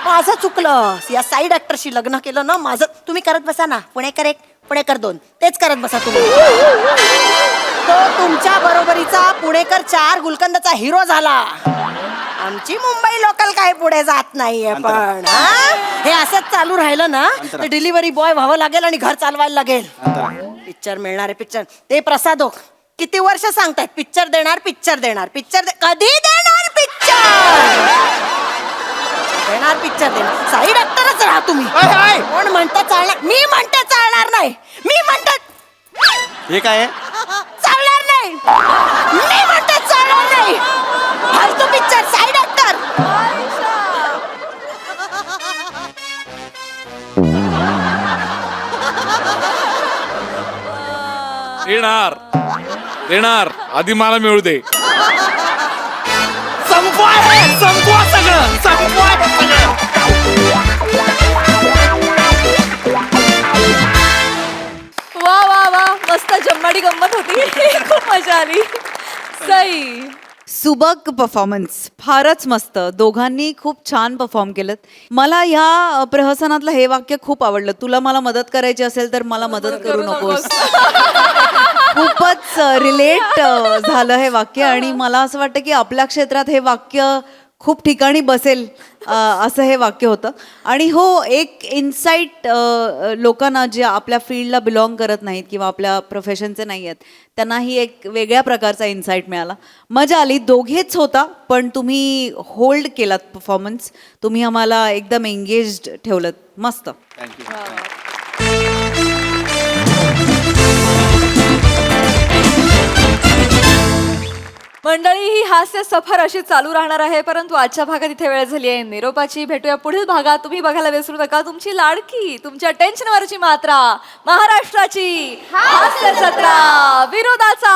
माझं चुकलं. या साईड ऍक्टरशी लग्न केलं ना माझं. तुम्ही करत बसा ना, पुणेकर 2 तेच करत बसा तुम्ही. तो तुमच्या बरोबरीचा पुणेकर 4 गुलकंदाचा हिरो झाला. आमची मुंबई लोकल काय पुढे जात नाहीये. पण हे असंच चालू राहिलं ना तर डिलिव्हरी बॉय व्हावं लागेल आणि घर चालवायला लागेल. पिक्चर मिळणार आहे. पिक्चर ते प्रसादो किती वर्ष सांगतायत पिक्चर देणार. कधी देणार पिक्चर देणार. साईड ऍक्टरच राहा तुम्ही. कोण म्हणतं चालणार? मी म्हणते चालणार नाही. मी म्हणते हे काय आहे? चालणार नाही. मी म्हणते चालणार नाही. फालतू पिक्चर. Side actor. येणार आधी मला मिळू दे. संपवा सगळं. वा वा वा, मस्त जम्माडी गंमत होती. खूप मजा आली. सई, सुबक परफॉर्मन्स, फारच मस्त. दोघांनी खूप छान परफॉर्म केलं. मला ह्या प्रहसनातलं हे वाक्य खूप आवडलं. तुला मला मदत करायची असेल तर मला मदत करू नकोस. खूपच रिलेट झालं हे वाक्य आणि मला असं वाटतं की आपल्या क्षेत्रात हे वाक्य खूप ठिकाणी बसेल असं हे वाक्य होतं. आणि हो, एक इन्साईट लोकांना जे आपल्या फील्डला बिलॉंग करत नाहीत किंवा आपल्या प्रोफेशनचे नाही आहेत त्यांनाही एक वेगळ्या प्रकारचा इन्साईट मिळाला. मजा आली. दोघेच होता पण तुम्ही होल्ड केलात परफॉर्मन्स. तुम्ही आम्हाला एकदम एंगेज्ड ठेवलं. मस्त. मंडळी, ही हास्य सफर अशी चालू राहणार आहे, परंतु आजच्या भागात इथे वेळ झाली आहे निरोपाची. भेटूया पुढील भागात. तुम्ही बघायला विसरू नका तुमची लाडकी, तुमच्या टेन्शनवरची मात्रा, महाराष्ट्राची हास्य जत्रा, विनोदाचा